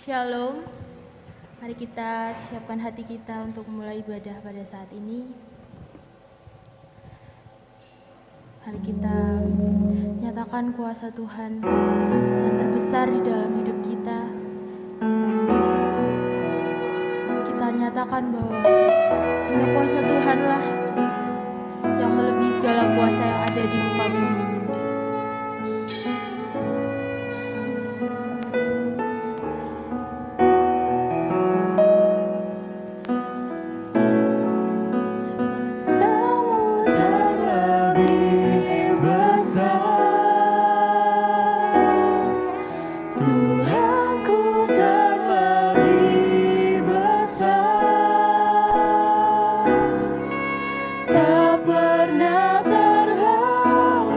Shalom, mari kita siapkan hati kita untuk mulai ibadah pada saat ini. Mari kita nyatakan kuasa Tuhan yang terbesar di dalam hidup kita. Kita nyatakan bahwa hanya kuasa Tuhanlah yang melebihi segala kuasa yang ada di muka bumi. Tak pernah terhalang.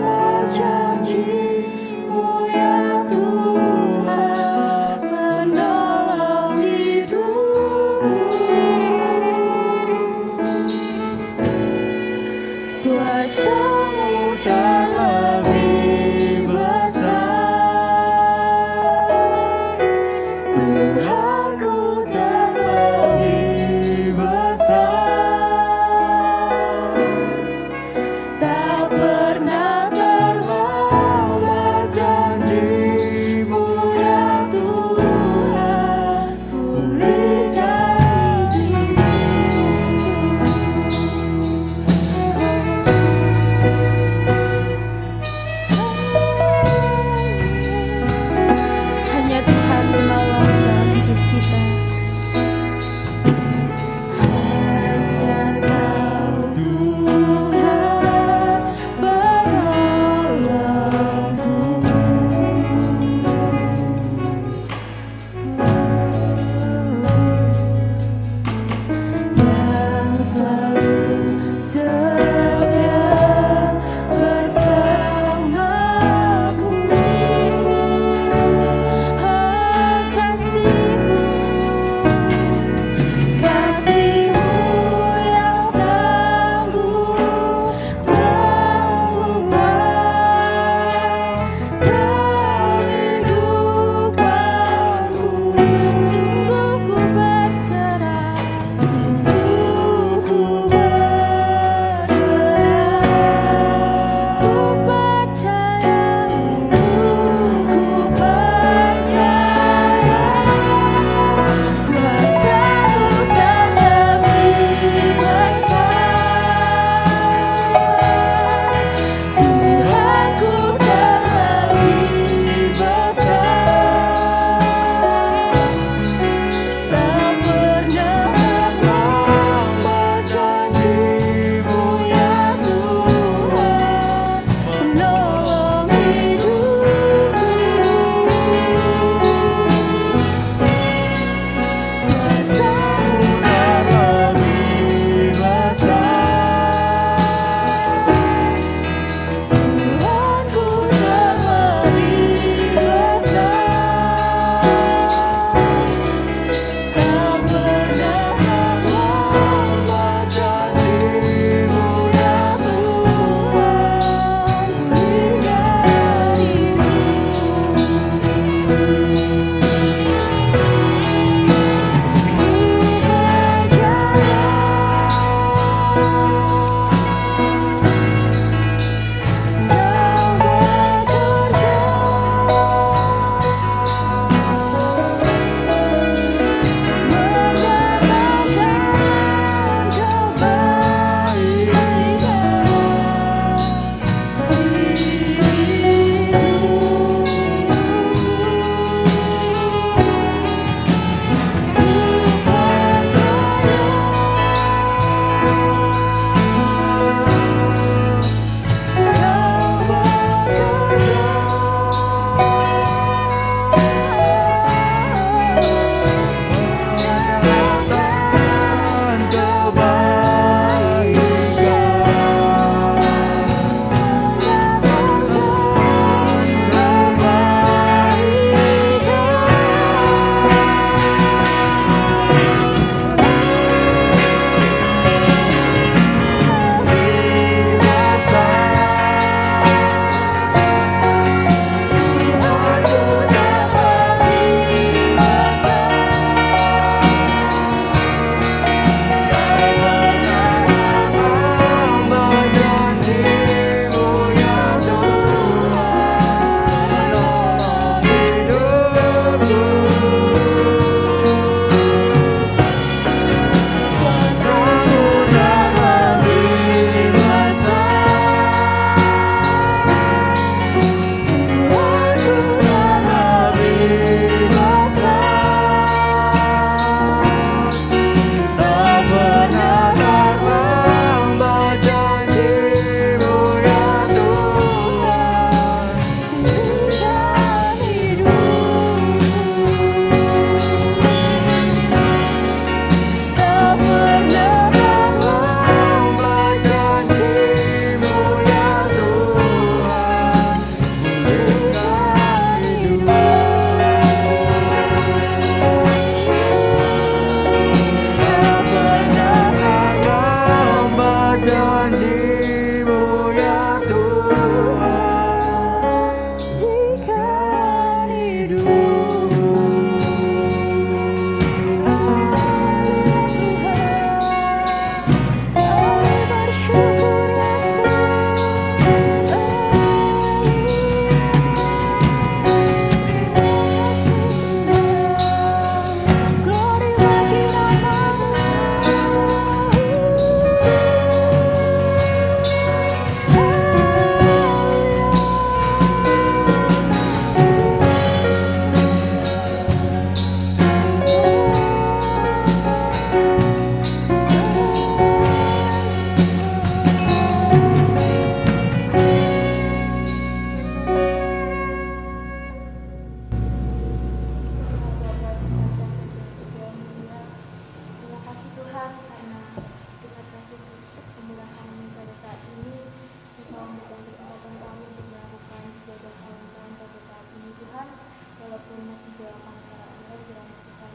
doakan para Allah kiranya Tuhan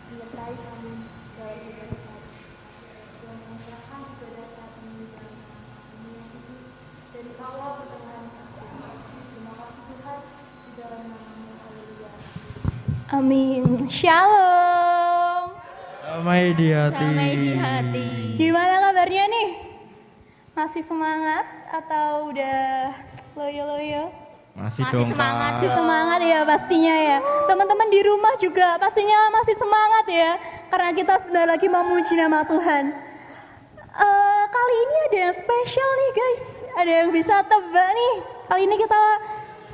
menyertai kami dalam ibadah saat ini. Tuhan menyerahkan ibadah saat ini dalam kami yang kudus dari awal pertengahan akhir. Terima kasih Tuhan di dalam nama-Mu. Haleluya. Amin. Shalom. Damai di hati. Damai di hati. Gimana kabarnya nih? Masih semangat atau udah loyo-loyo? Masih Masih dong, semangat Kak. Masih semangat ya pastinya ya. Teman-teman di rumah juga pastinya masih semangat ya. Karena kita sebentar lagi memuji nama Tuhan. Kali ini ada yang spesial nih guys. Ada yang bisa tebak nih. Kali ini kita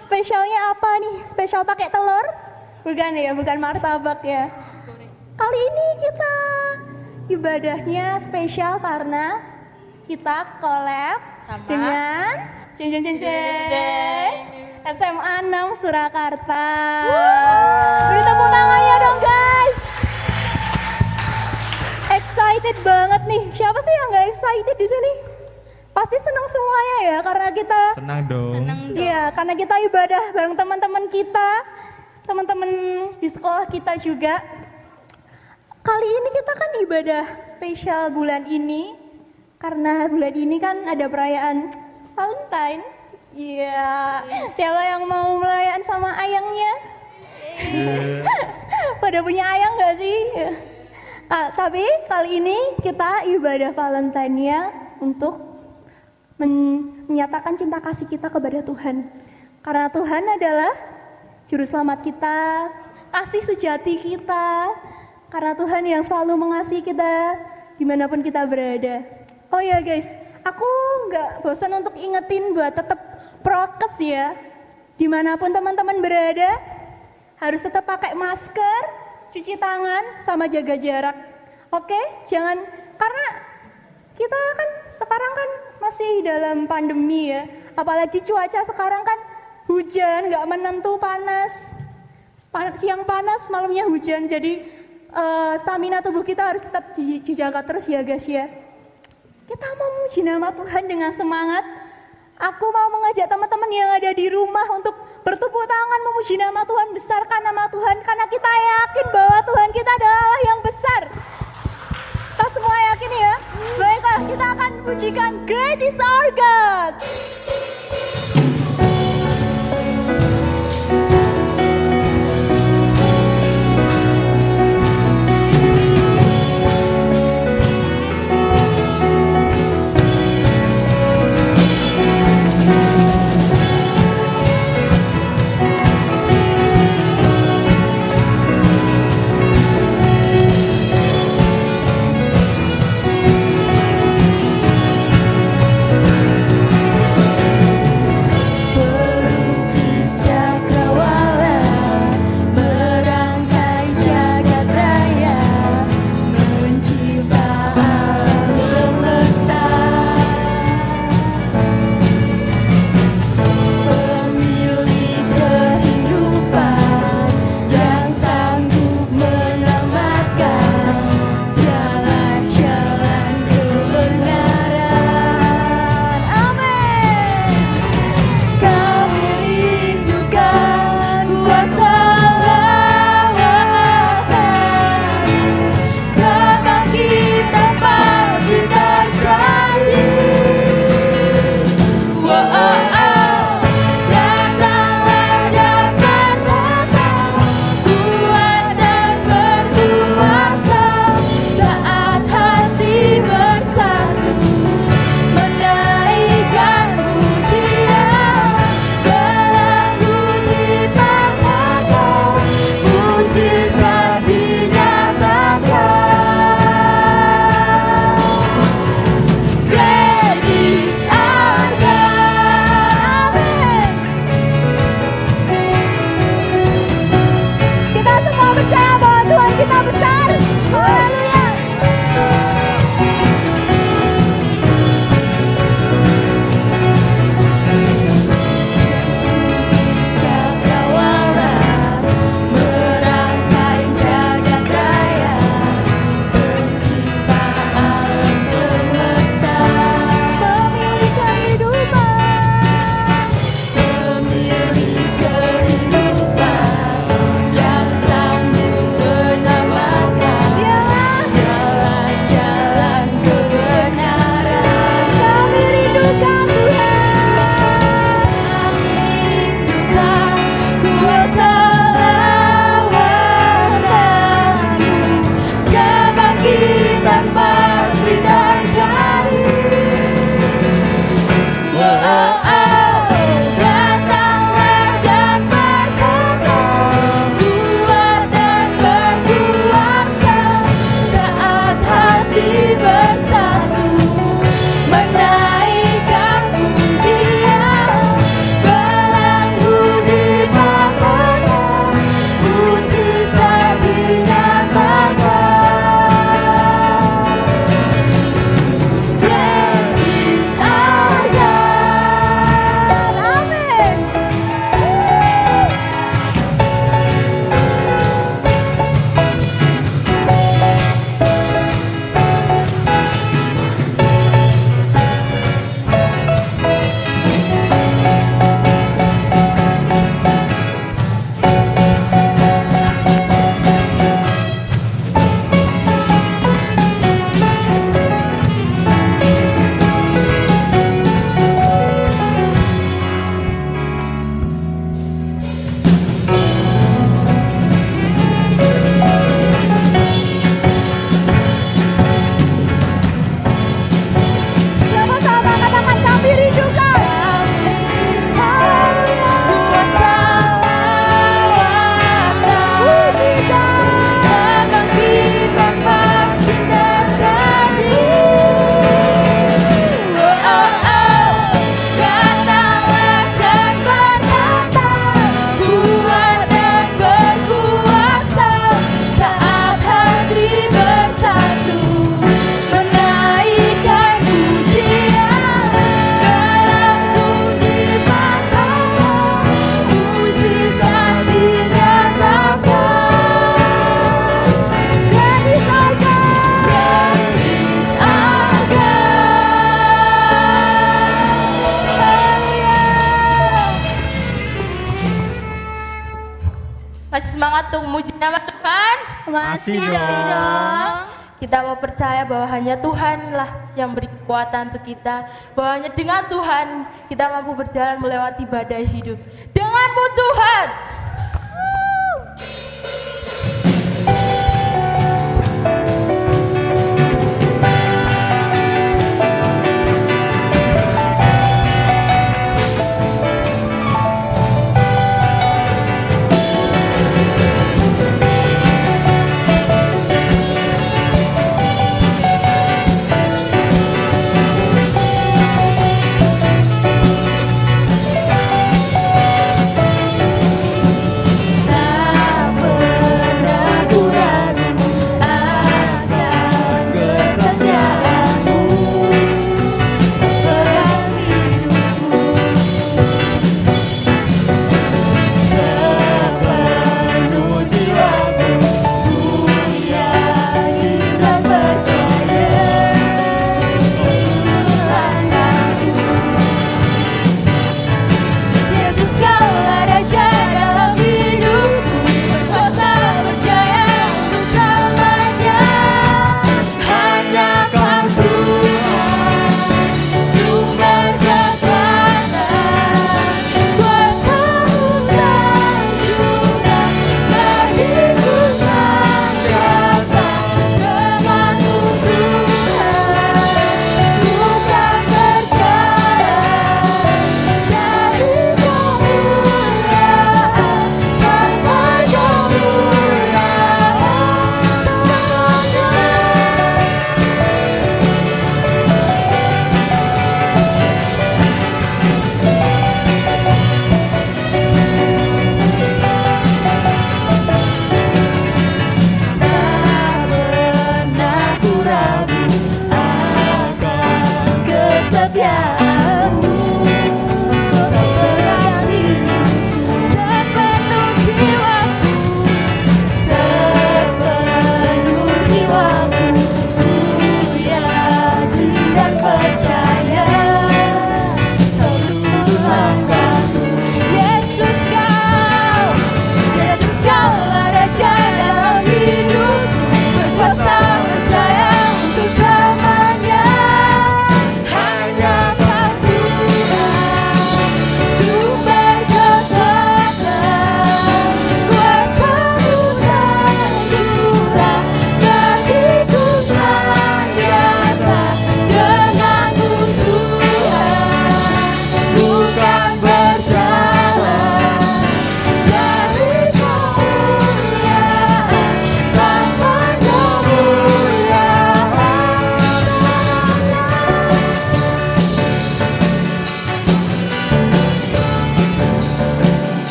spesialnya apa nih? Spesial pakai telur? Bukan ya, bukan martabak ya. Kali ini kita ibadahnya spesial karena kita collab Sama dengan SMA 6 Surakarta. Beri tepuk tangannya dong guys. Excited banget nih. Siapa sih yang nggak excited di sini? Pasti senang semuanya ya karena kita Senang dong. seneng dong. iya, karena kita ibadah bareng teman-teman kita, teman-teman di sekolah kita juga. Kali ini kita kan ibadah spesial bulan ini, karena bulan ini kan ada perayaan Valentine. Iya, siapa yang mau merayakan sama ayangnya? Pada punya ayang gak sih? Tapi kali ini kita ibadah Valentine-nya untuk menyatakan cinta kasih kita kepada Tuhan. Karena Tuhan adalah juru selamat kita, kasih sejati kita. Karena Tuhan yang selalu mengasihi kita dimanapun kita berada. Oh ya guys, aku nggak bosan untuk ingetin buat tetap prokes ya. Dimanapun teman-teman berada, harus tetap pakai masker, cuci tangan, sama jaga jarak. Oke, jangan, karena kita kan sekarang kan masih dalam pandemi ya. Apalagi cuaca sekarang kan hujan, nggak menentu, panas. Siang panas, malamnya hujan. Jadi stamina tubuh kita harus tetap dijaga terus ya guys ya. Kita mau memuji nama Tuhan dengan semangat. Aku mau mengajak teman-teman yang ada di rumah untuk bertepuk tangan memuji nama Tuhan, besarkan nama Tuhan, karena kita yakin bahwa Tuhan kita adalah Allah yang besar. Kita semua yakin ya? Baiklah, kita akan pujikan Great is our God. Masih semangat untuk memuji nama Tuhan? Masih dong. Kita mau percaya bahwa hanya Tuhanlah yang beri kekuatan untuk kita. Bahwa hanya dengan Tuhan kita mampu berjalan melewati badai hidup. Denganmu Tuhan.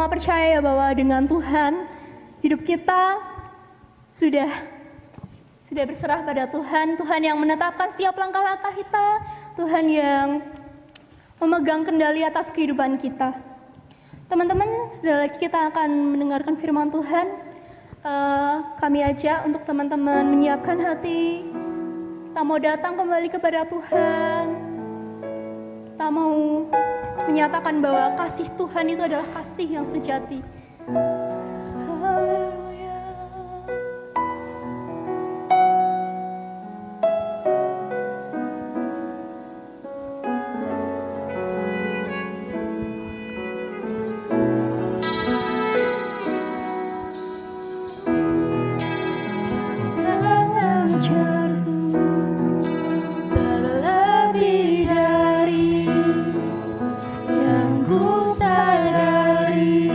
semua percaya bahwa dengan Tuhan hidup kita sudah berserah pada Tuhan. Tuhan yang menetapkan setiap langkah-langkah kita, Tuhan yang memegang kendali atas kehidupan kita. Teman-teman, sebentar lagi kita akan mendengarkan firman Tuhan. kami ajak untuk teman-teman menyiapkan hati. Kita mau datang kembali kepada Tuhan. Kita mau menyatakan bahwa kasih Tuhan itu adalah kasih yang sejati. Haleluya. Terlebih dari yang ku sadari,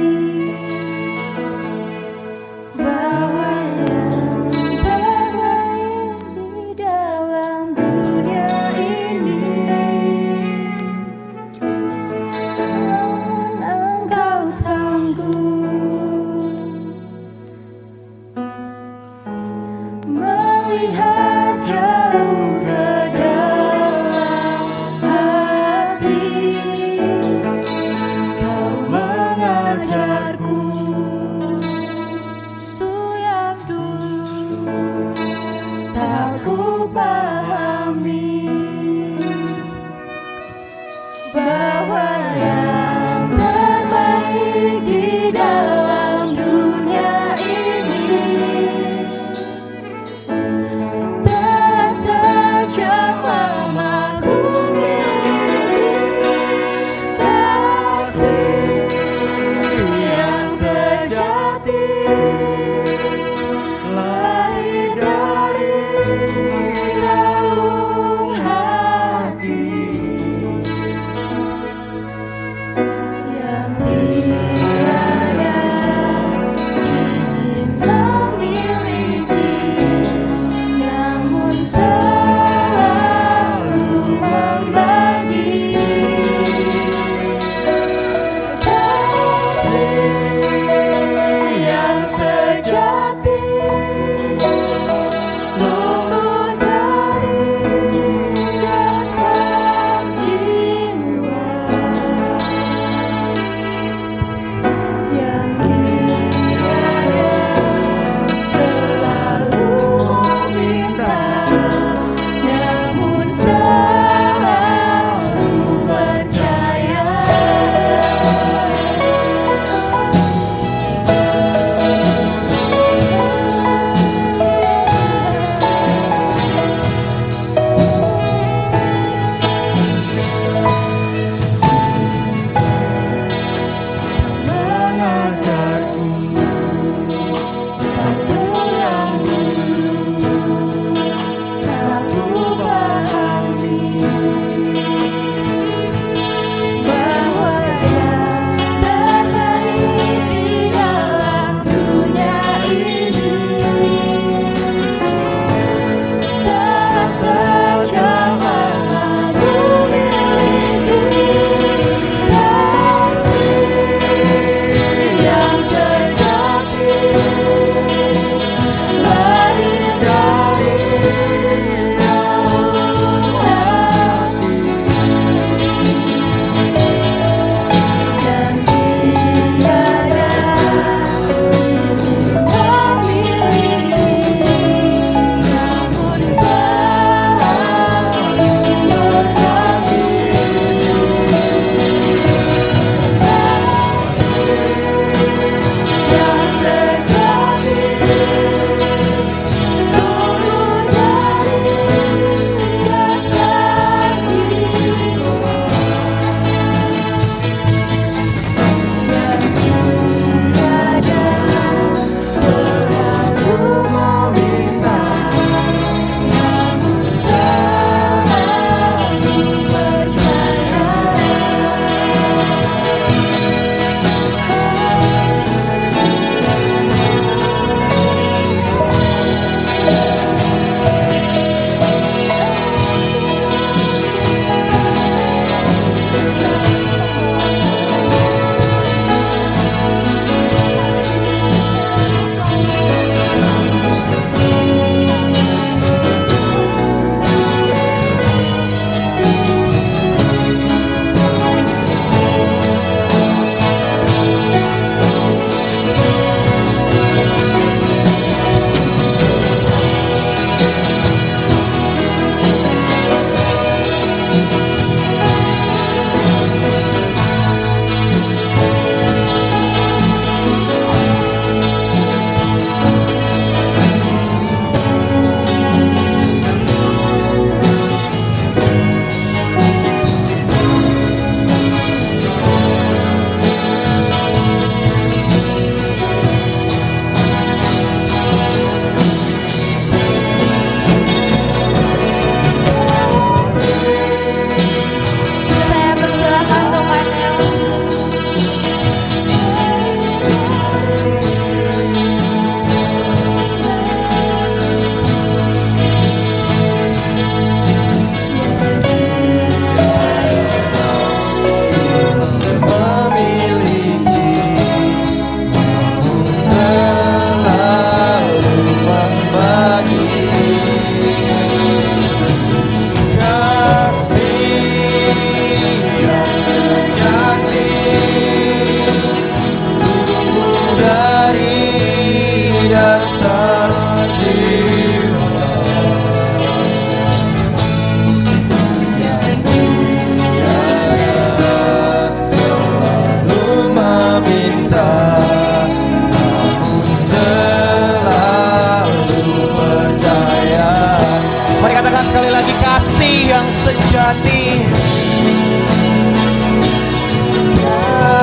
yang sejati,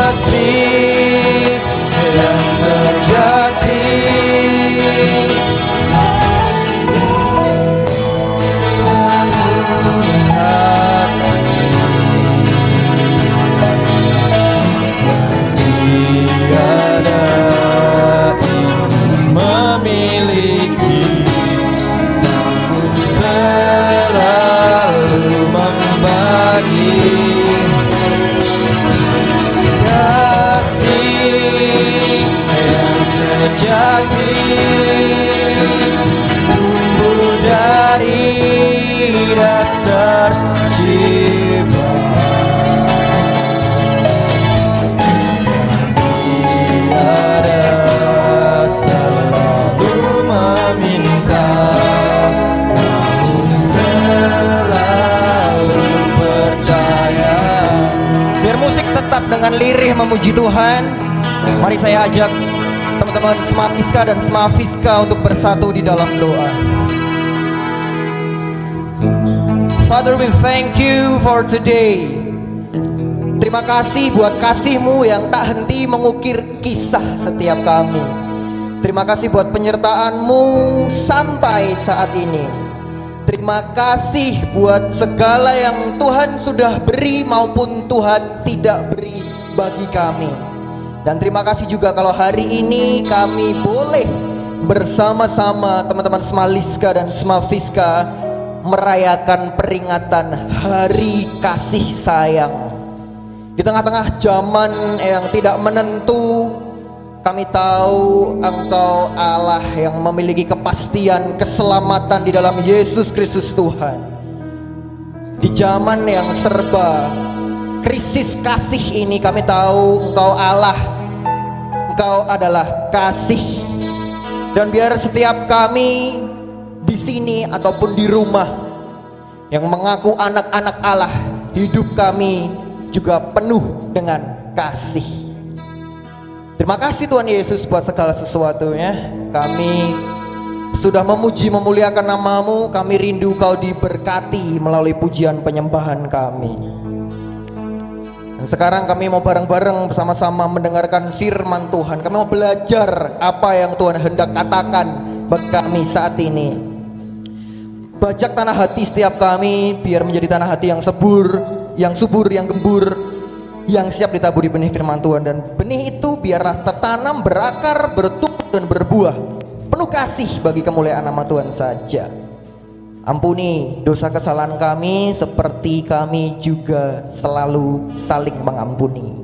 kasih yang sejati. Tiada memiliki, namun selalu membagi kasih yang sejati, tumbuh dari dasar jiwa. Tetap dengan lirih memuji Tuhan. Mari saya ajak teman-teman Smart Iska dan Smart Fiska untuk bersatu di dalam doa. Father, we thank you for today. Terima kasih buat kasih-Mu yang tak henti mengukir kisah setiap kami. Terima kasih buat penyertaan-Mu sampai saat ini. Terima kasih buat segala yang Tuhan sudah beri maupun Tuhan tidak beri bagi kami. Dan terima kasih juga kalau hari ini kami boleh bersama-sama teman-teman Smaliska dan Smafiska merayakan peringatan Hari Kasih Sayang. Di tengah-tengah zaman yang tidak menentu, kami tahu Engkau Allah yang memiliki kepastian keselamatan di dalam Yesus Kristus Tuhan. Di zaman yang serba krisis kasih ini, kami tahu Engkau Allah, Engkau adalah kasih. Dan biar setiap kami di sini ataupun di rumah yang mengaku anak-anak Allah, hidup kami juga penuh dengan kasih. Terima kasih Tuhan Yesus buat segala sesuatunya. Kami sudah memuji memuliakan nama-Mu. Kami rindu Kau diberkati melalui pujian penyembahan kami. Dan sekarang kami mau bareng-bareng bersama-sama mendengarkan firman Tuhan. Kami mau belajar apa yang Tuhan hendak katakan bagi kami saat ini. Bajak tanah hati setiap kami biar menjadi tanah hati yang subur, yang gembur, yang siap ditaburi benih firman Tuhan. Dan benih itu biarlah tertanam, berakar, bertumbuh dan berbuah, penuh kasih bagi kemuliaan nama Tuhan saja. Ampuni dosa kesalahan kami seperti kami juga selalu saling mengampuni.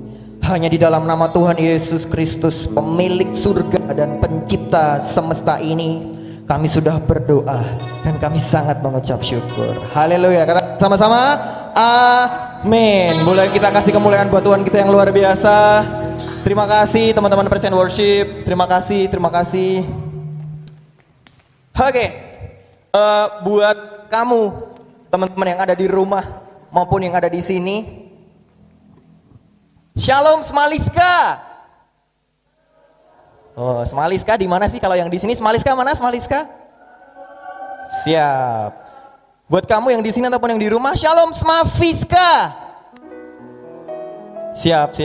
Hanya di dalam nama Tuhan Yesus Kristus, pemilik surga dan pencipta semesta ini, kami sudah berdoa dan kami sangat mengucap syukur. Haleluya. Kata sama-sama, amin. Boleh kita kasih kemuliaan buat Tuhan kita yang luar biasa. Terima kasih teman-teman Present Worship. Terima kasih. Oke, buat kamu teman-teman yang ada di rumah maupun yang ada di sini, Shalom Smaliska. Oh, Smaliska di mana sih kalau yang di sini? Smaliska mana? Smaliska? Siap. Buat kamu yang di sini ataupun yang di rumah, Shalom Smafiska. Siap.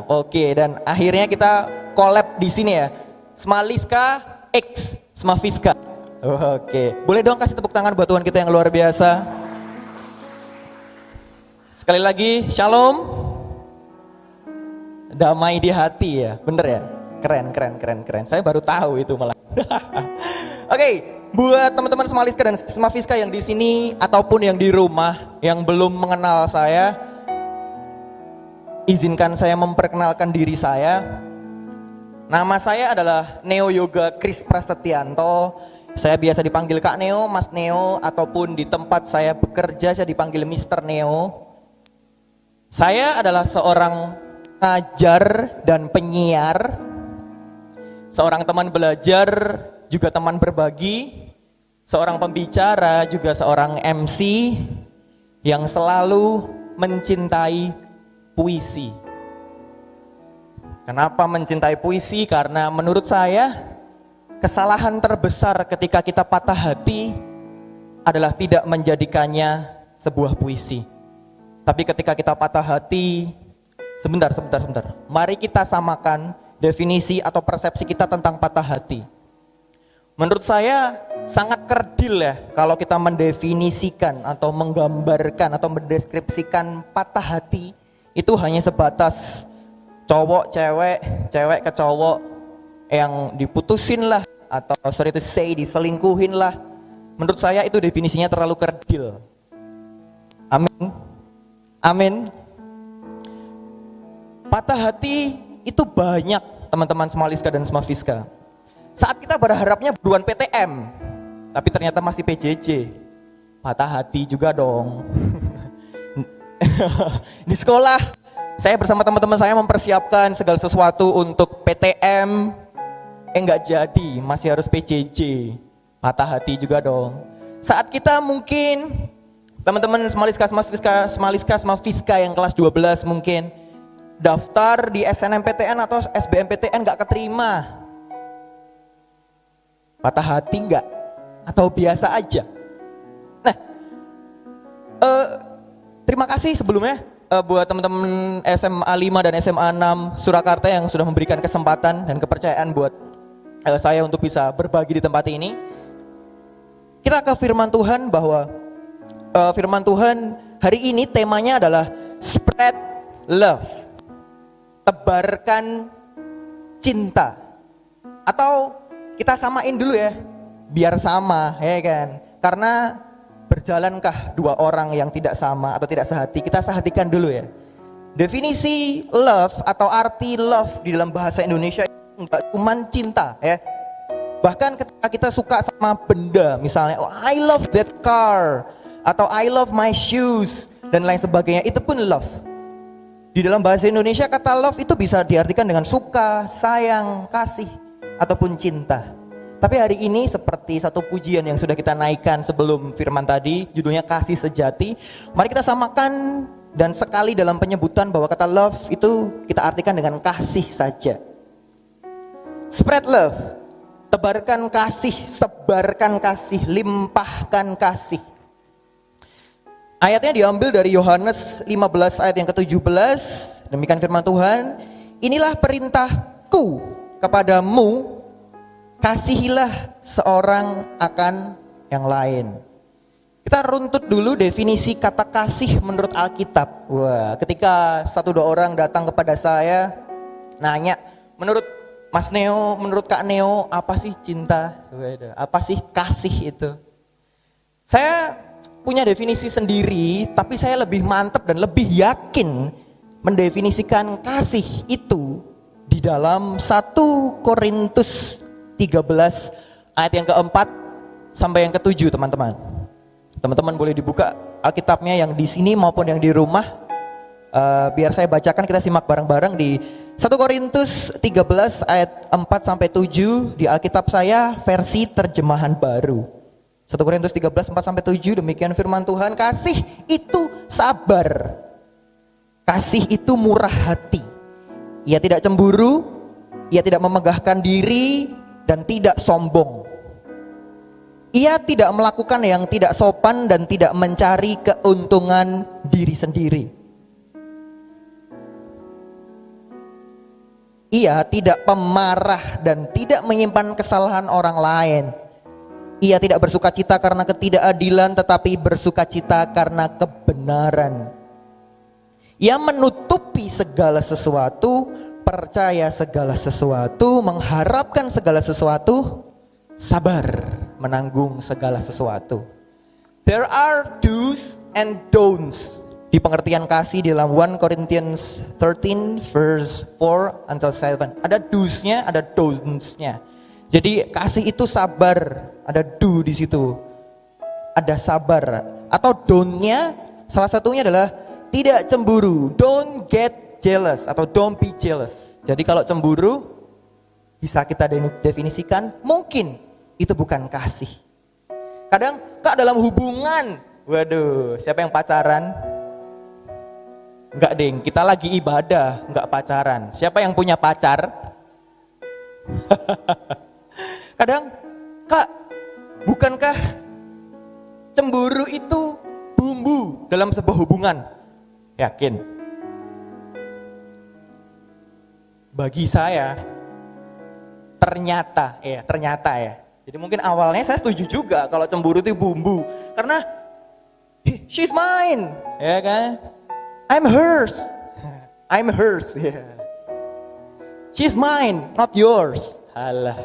Oke, dan akhirnya kita collab di sini ya. Smaliska X Smafiska. Oke, boleh dong kasih tepuk tangan buat Tuhan kita yang luar biasa. Sekali lagi, Shalom. Damai di hati ya, bener ya? Keren. Saya baru tahu itu malah. Oke, buat teman-teman Smaliska dan Smafiska yang di sini ataupun yang di rumah yang belum mengenal saya, izinkan saya memperkenalkan diri saya. Nama saya adalah Neo Yoga Kris Prasetyanto. Saya biasa dipanggil Kak Neo, Mas Neo, ataupun di tempat saya bekerja saya dipanggil Mr. Neo. Saya adalah seorang pengajar dan penyiar, seorang teman belajar, juga teman berbagi, seorang pembicara, juga seorang MC yang selalu mencintai puisi. Kenapa mencintai puisi? Karena menurut saya kesalahan terbesar ketika kita patah hati adalah tidak menjadikannya sebuah puisi. Tapi ketika kita patah hati, sebentar. Mari kita samakan definisi atau persepsi kita tentang patah hati. Menurut saya sangat kerdil ya kalau kita mendefinisikan atau menggambarkan atau mendeskripsikan patah hati itu hanya sebatas cowok cewek, cewek ke cowok yang diputusin lah atau sorry to say diselingkuhin lah. Menurut saya itu definisinya terlalu kerdil. Amin. Patah hati itu banyak teman-teman Semaliska dan Semafiska. Saat kita berharapnya buruan PTM, tapi ternyata masih PJJ. Patah hati juga dong. Di sekolah, saya bersama teman-teman saya mempersiapkan segala sesuatu untuk PTM. Enggak jadi, masih harus PJJ. Patah hati juga dong. Saat kita mungkin, teman-teman Semaliska yang kelas 12 mungkin, daftar di SNMPTN atau SBMPTN enggak keterima. Patah hati enggak? Atau biasa aja? Nah, terima kasih sebelumnya buat teman-teman SMA 5 dan SMA 6 Surakarta yang sudah memberikan kesempatan dan kepercayaan buat saya untuk bisa berbagi di tempat ini. Kita ke firman Tuhan bahwa firman Tuhan hari ini temanya adalah spread love. Tebarkan cinta. Atau kita samain dulu ya, biar sama ya kan. Karena berjalankah dua orang yang tidak sama atau tidak sehati, kita sehatikan dulu ya. Definisi love atau arti love di dalam bahasa Indonesia enggak cuma cinta ya. Bahkan ketika kita suka sama benda, misalnya oh, I love that car atau I love my shoes dan lain sebagainya, itu pun love. Di dalam bahasa Indonesia kata love itu bisa diartikan dengan suka, sayang, kasih ataupun cinta. Tapi hari ini seperti satu pujian yang sudah kita naikkan sebelum firman tadi, judulnya kasih sejati. Mari kita samakan dan sekali dalam penyebutan bahwa kata love itu kita artikan dengan kasih saja. Spread love, tebarkan kasih, sebarkan kasih, limpahkan kasih. Ayatnya diambil dari Yohanes 15 ayat yang ke-17. Demikian firman Tuhan, inilah perintahku kepadamu, kasihilah seorang akan yang lain. Kita runtut dulu definisi kata kasih menurut Alkitab. Wah, ketika satu dua orang datang kepada saya nanya, menurut Mas Neo, menurut Kak Neo, apa sih cinta? Apa sih kasih itu? Saya punya definisi sendiri, tapi saya lebih mantap dan lebih yakin mendefinisikan kasih itu di dalam 1 Korintus 13 ayat yang keempat sampai yang ketujuh teman-teman. Teman-teman boleh dibuka Alkitabnya yang di sini maupun yang di rumah. Biar saya bacakan, kita simak bareng-bareng di 1 Korintus 13 ayat 4 sampai 7 di Alkitab saya versi terjemahan baru. 1 Korintus 13 4 sampai 7, demikian firman Tuhan, kasih itu sabar. Kasih itu murah hati. Ia tidak cemburu, ia tidak memegahkan diri, dan tidak sombong. Ia tidak melakukan yang tidak sopan dan tidak mencari keuntungan diri sendiri. Ia tidak pemarah dan tidak menyimpan kesalahan orang lain. Ia tidak bersukacita karena ketidakadilan, tetapi bersukacita karena kebenaran. Ia menutupi segala sesuatu, percaya segala sesuatu, mengharapkan segala sesuatu, sabar menanggung segala sesuatu. There are do's and don'ts di pengertian kasih di dalam 1 Corinthians 13 verse 4 until 7. Ada do's-nya, ada don'ts-nya. Jadi kasih itu sabar, ada do di situ. Ada sabar. Atau don't-nya salah satunya adalah tidak cemburu. Don't get jealous atau don't be jealous. Jadi kalau cemburu bisa kita definisikan mungkin itu bukan kasih. Kadang Kak dalam hubungan, waduh, siapa yang pacaran? Enggak deng, kita lagi ibadah, enggak pacaran. Siapa yang punya pacar? Kadang, Kak, bukankah cemburu itu bumbu dalam sebuah hubungan. Yakin? Bagi saya, ternyata ya. Jadi mungkin awalnya saya setuju juga kalau cemburu itu bumbu. Karena she's mine, ya kan? I'm hers. I'm hers, ya. She's mine, not yours. Alah.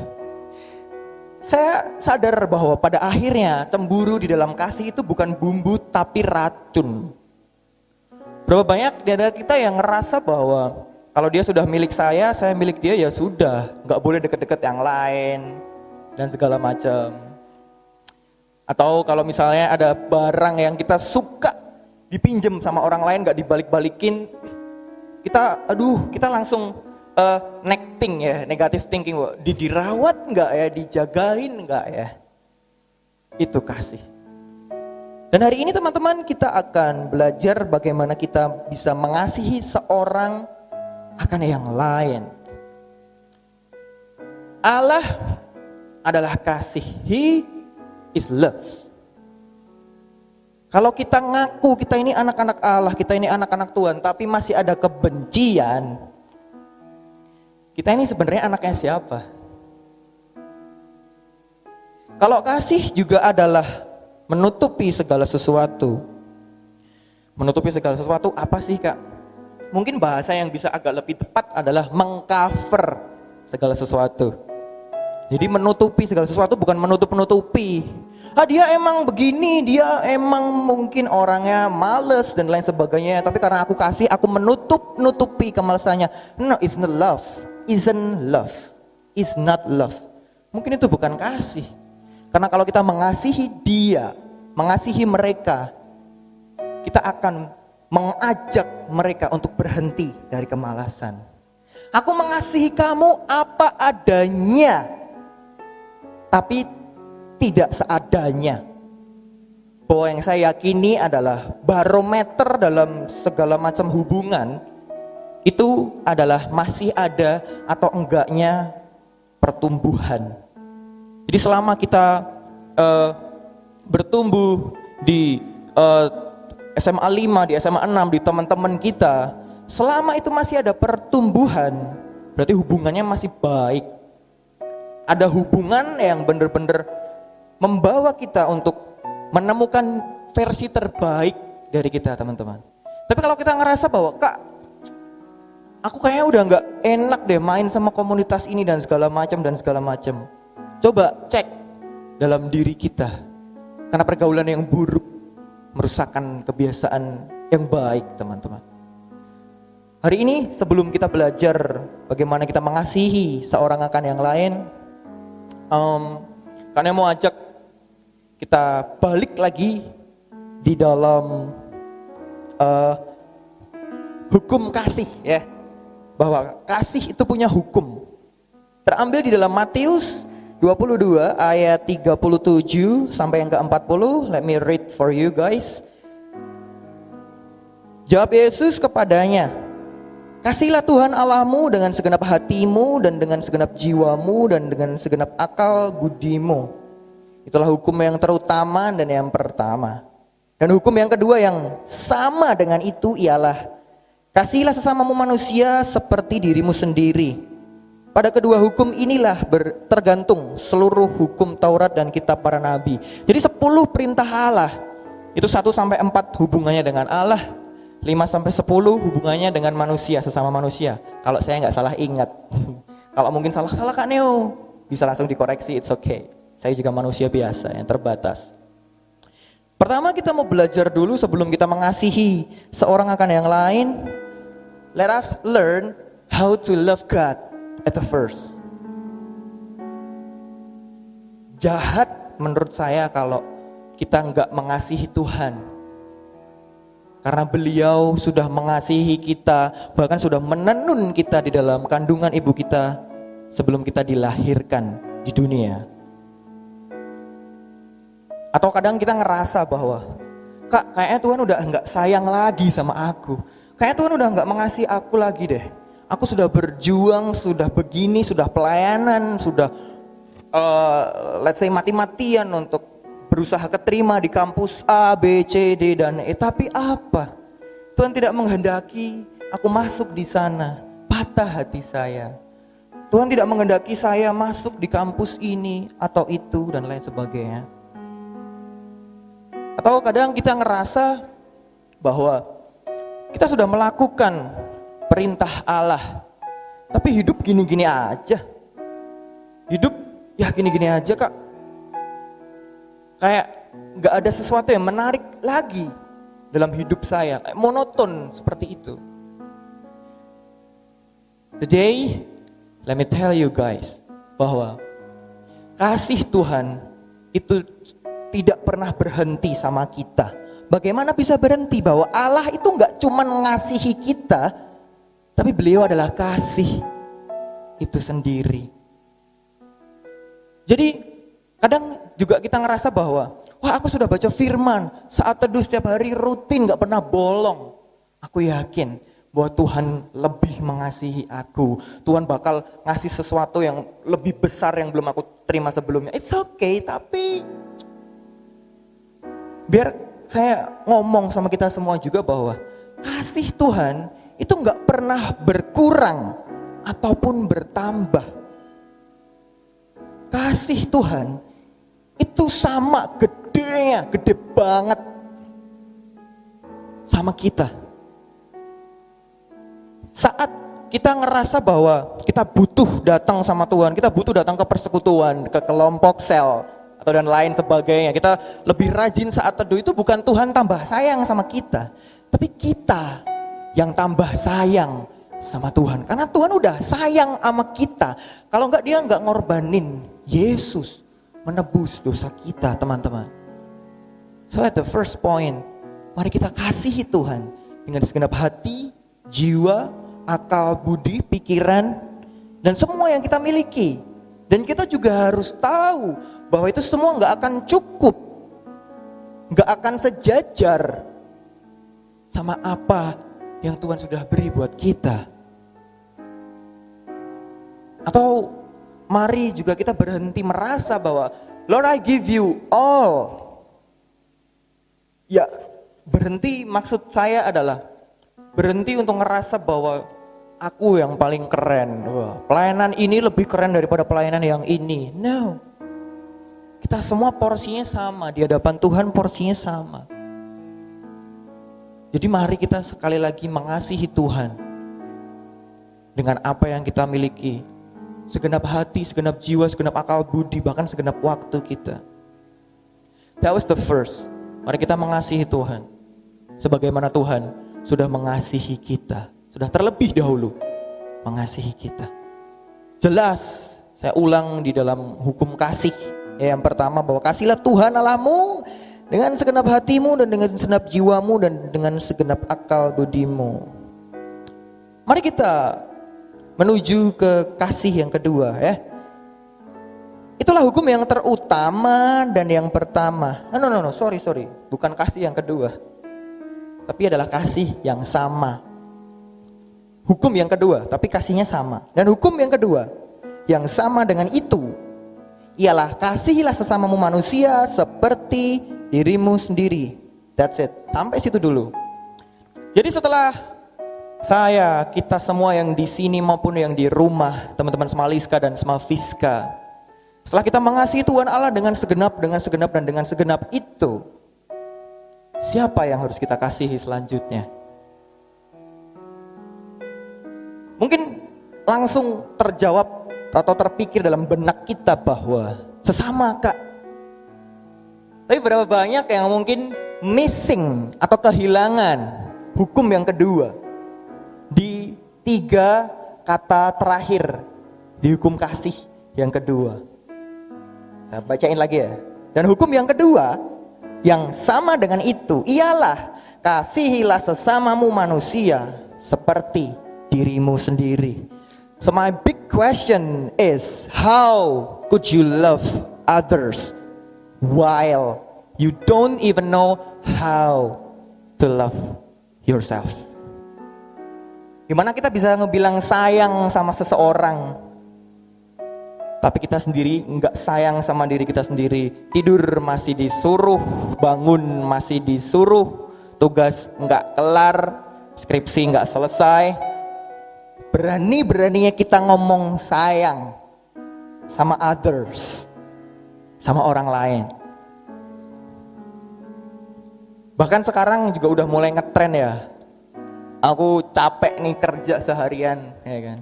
Saya sadar bahwa pada akhirnya cemburu di dalam kasih itu bukan bumbu tapi racun. Berapa banyak di antara kita yang ngerasa bahwa kalau dia sudah milik saya milik dia, ya sudah, nggak boleh deket-deket yang lain dan segala macam. Atau kalau misalnya ada barang yang kita suka dipinjem sama orang lain nggak dibalik-balikin, kita langsung necting ya, negative thinking, dirawat nggak ya, dijagain nggak ya, itu kasih. Dan hari ini teman-teman kita akan belajar bagaimana kita bisa mengasihi seorang akan yang lain. Allah adalah kasih, He is love. Kalau kita ngaku kita ini anak-anak Allah, kita ini anak-anak Tuhan, tapi masih ada kebencian, kita ini sebenarnya anaknya siapa? Kalau kasih juga adalah menutupi segala sesuatu. Menutupi segala sesuatu apa sih, Kak? Mungkin bahasa yang bisa agak lebih tepat adalah mengcover segala sesuatu. Jadi menutupi segala sesuatu bukan menutup-nutupi. Dia emang begini, dia emang mungkin orangnya males dan lain sebagainya. Tapi karena aku kasih, aku menutup-nutupi kemalasannya. No, it's not love. Isn't love. Is not love. Mungkin itu bukan kasih. Karena kalau kita mengasihi dia, mengasihi mereka, kita akan mengajak mereka untuk berhenti dari kemalasan. Aku mengasihi kamu apa adanya, tapi tidak seadanya. Bahwa yang saya yakini adalah barometer dalam segala macam hubungan itu adalah masih ada atau enggaknya pertumbuhan. Jadi selama kita bertumbuh di SMA 5, di SMA 6, di teman-teman kita, selama itu masih ada pertumbuhan, berarti hubungannya masih baik. Ada hubungan yang benar-benar membawa kita untuk menemukan versi terbaik dari kita, teman-teman. Tapi kalau kita ngerasa bahwa, Kak, aku kayaknya udah gak enak deh main sama komunitas ini dan segala macam. Coba cek dalam diri kita. Karena pergaulan yang buruk merusakkan kebiasaan yang baik, teman-teman. Hari ini sebelum kita belajar bagaimana kita mengasihi seorang akan yang lain, karena mau ajak kita balik lagi di dalam hukum kasih, ya, bahwa kasih itu punya hukum. Terambil di dalam Matius 22 ayat 37 sampai yang ke-40. Let me read for you guys. Jawab Yesus kepadanya, kasihlah Tuhan Allahmu dengan segenap hatimu dan dengan segenap jiwamu dan dengan segenap akal budimu. Itulah hukum yang terutama dan yang pertama. Dan hukum yang kedua yang sama dengan itu ialah kasihlah sesamamu manusia seperti dirimu sendiri. Pada kedua hukum inilah tergantung seluruh hukum Taurat dan kitab para nabi. Jadi 10 perintah Allah itu 1-4 hubungannya dengan Allah, 5-10 hubungannya dengan manusia, sesama manusia. Kalau saya nggak salah ingat. Kalau mungkin salah Kak Neo, bisa langsung dikoreksi, it's okay. Saya juga manusia biasa yang terbatas. Pertama kita mau belajar dulu sebelum kita mengasihi seorang akan yang lain. Let us learn how to love God at the first. Jahat menurut saya kalau kita nggak mengasihi Tuhan. Karena beliau sudah mengasihi kita, bahkan sudah menenun kita di dalam kandungan ibu kita sebelum kita dilahirkan di dunia. Atau kadang kita ngerasa bahwa, Kak, kayaknya Tuhan udah nggak sayang lagi sama aku. Kayaknya Tuhan udah nggak mengasihi aku lagi deh. Aku sudah berjuang, sudah begini, sudah pelayanan, sudah let's say mati-matian untuk berusaha keterima di kampus A, B, C, D, dan E. Tapi apa? Tuhan tidak menghendaki aku masuk di sana. Patah hati saya. Tuhan tidak menghendaki saya masuk di kampus ini atau itu dan lain sebagainya. Atau kadang kita ngerasa bahwa kita sudah melakukan perintah Allah, tapi hidup gini-gini aja. Hidup ya gini-gini aja Kak. Kayak gak ada sesuatu yang menarik lagi dalam hidup saya. Kayak monoton seperti itu. Today, let me tell you guys, bahwa kasih Tuhan itu tidak pernah berhenti sama kita. Bagaimana bisa berhenti? Bahwa Allah itu gak cuma mengasihi kita, tapi beliau adalah kasih itu sendiri. Jadi kadang juga kita ngerasa bahwa, wah aku sudah baca firman, saat teduh setiap hari rutin gak pernah bolong. Aku yakin bahwa Tuhan lebih mengasihi aku. Tuhan bakal ngasih sesuatu yang lebih besar yang belum aku terima sebelumnya. It's okay, tapi biar saya ngomong sama kita semua juga bahwa kasih Tuhan itu gak pernah berkurang ataupun bertambah. Kasih Tuhan itu sama gedenya, gede banget sama kita. Saat kita ngerasa bahwa kita butuh datang sama Tuhan, kita butuh datang ke persekutuan, ke kelompok sel, atau dan lain sebagainya, kita lebih rajin saat teduh, itu bukan Tuhan tambah sayang sama kita, tapi kita yang tambah sayang sama Tuhan. Karena Tuhan udah sayang sama kita. Kalau enggak dia enggak ngorbanin Yesus menebus dosa kita, teman-teman. So at the first point, mari kita kasihi Tuhan dengan segenap hati, jiwa, akal, budi, pikiran, dan semua yang kita miliki. Dan kita juga harus tahu bahwa itu semua gak akan cukup, gak akan sejajar sama apa yang Tuhan sudah beri buat kita. Atau mari juga kita berhenti merasa bahwa Lord, I give you all. Ya, berhenti maksud saya adalah berhenti untuk ngerasa bahwa aku yang paling keren. Wah, pelayanan ini lebih keren daripada pelayanan yang ini. No. Kita semua porsinya sama, di hadapan Tuhan porsinya sama. Jadi mari kita sekali lagi mengasihi Tuhan dengan apa yang kita miliki. Segenap hati, segenap jiwa, segenap akal budi, bahkan segenap waktu kita. That was the first. Mari kita mengasihi Tuhan sebagaimana Tuhan sudah mengasihi kita, sudah terlebih dahulu mengasihi kita. Jelas, saya ulang di dalam hukum kasih. Yang pertama, bahwa kasihlah Tuhan Allahmu dengan segenap hatimu dan dengan segenap jiwamu dan dengan segenap akal budimu. Mari kita menuju ke kasih yang kedua ya. Itulah hukum yang terutama dan yang pertama. Sorry. Bukan kasih yang kedua. Tapi adalah kasih yang sama. Hukum yang kedua, tapi kasihnya sama. Dan hukum yang kedua, yang sama dengan itu, ialah kasihilah sesamamu manusia seperti dirimu sendiri. That's it. Sampai situ dulu. Jadi setelah kita semua yang di sini maupun yang di rumah, teman-teman Semaliska dan Semafiska, setelah kita mengasihi Tuhan Allah dengan segenap itu, siapa yang harus kita kasihi selanjutnya? Mungkin langsung terjawab atau terpikir dalam benak kita bahwa sesama Kak. Tapi berapa banyak yang mungkin missing atau kehilangan hukum yang kedua di 3 kata terakhir di hukum kasih yang kedua. Saya bacain lagi ya. Dan hukum yang kedua yang sama dengan itu ialah kasihilah sesamamu manusia seperti dirimu sendiri. So my big question is, how could you love others while you don't even know how to love yourself? Gimana kita bisa ngebilang sayang sama seseorang tapi kita sendiri nggak sayang sama diri kita sendiri. Tidur masih disuruh, bangun masih disuruh, tugas nggak kelar, skripsi nggak selesai. Berani-beraninya kita ngomong sayang sama others, sama orang lain. Bahkan sekarang juga udah mulai ngetren ya. Aku capek nih kerja seharian, ya kan.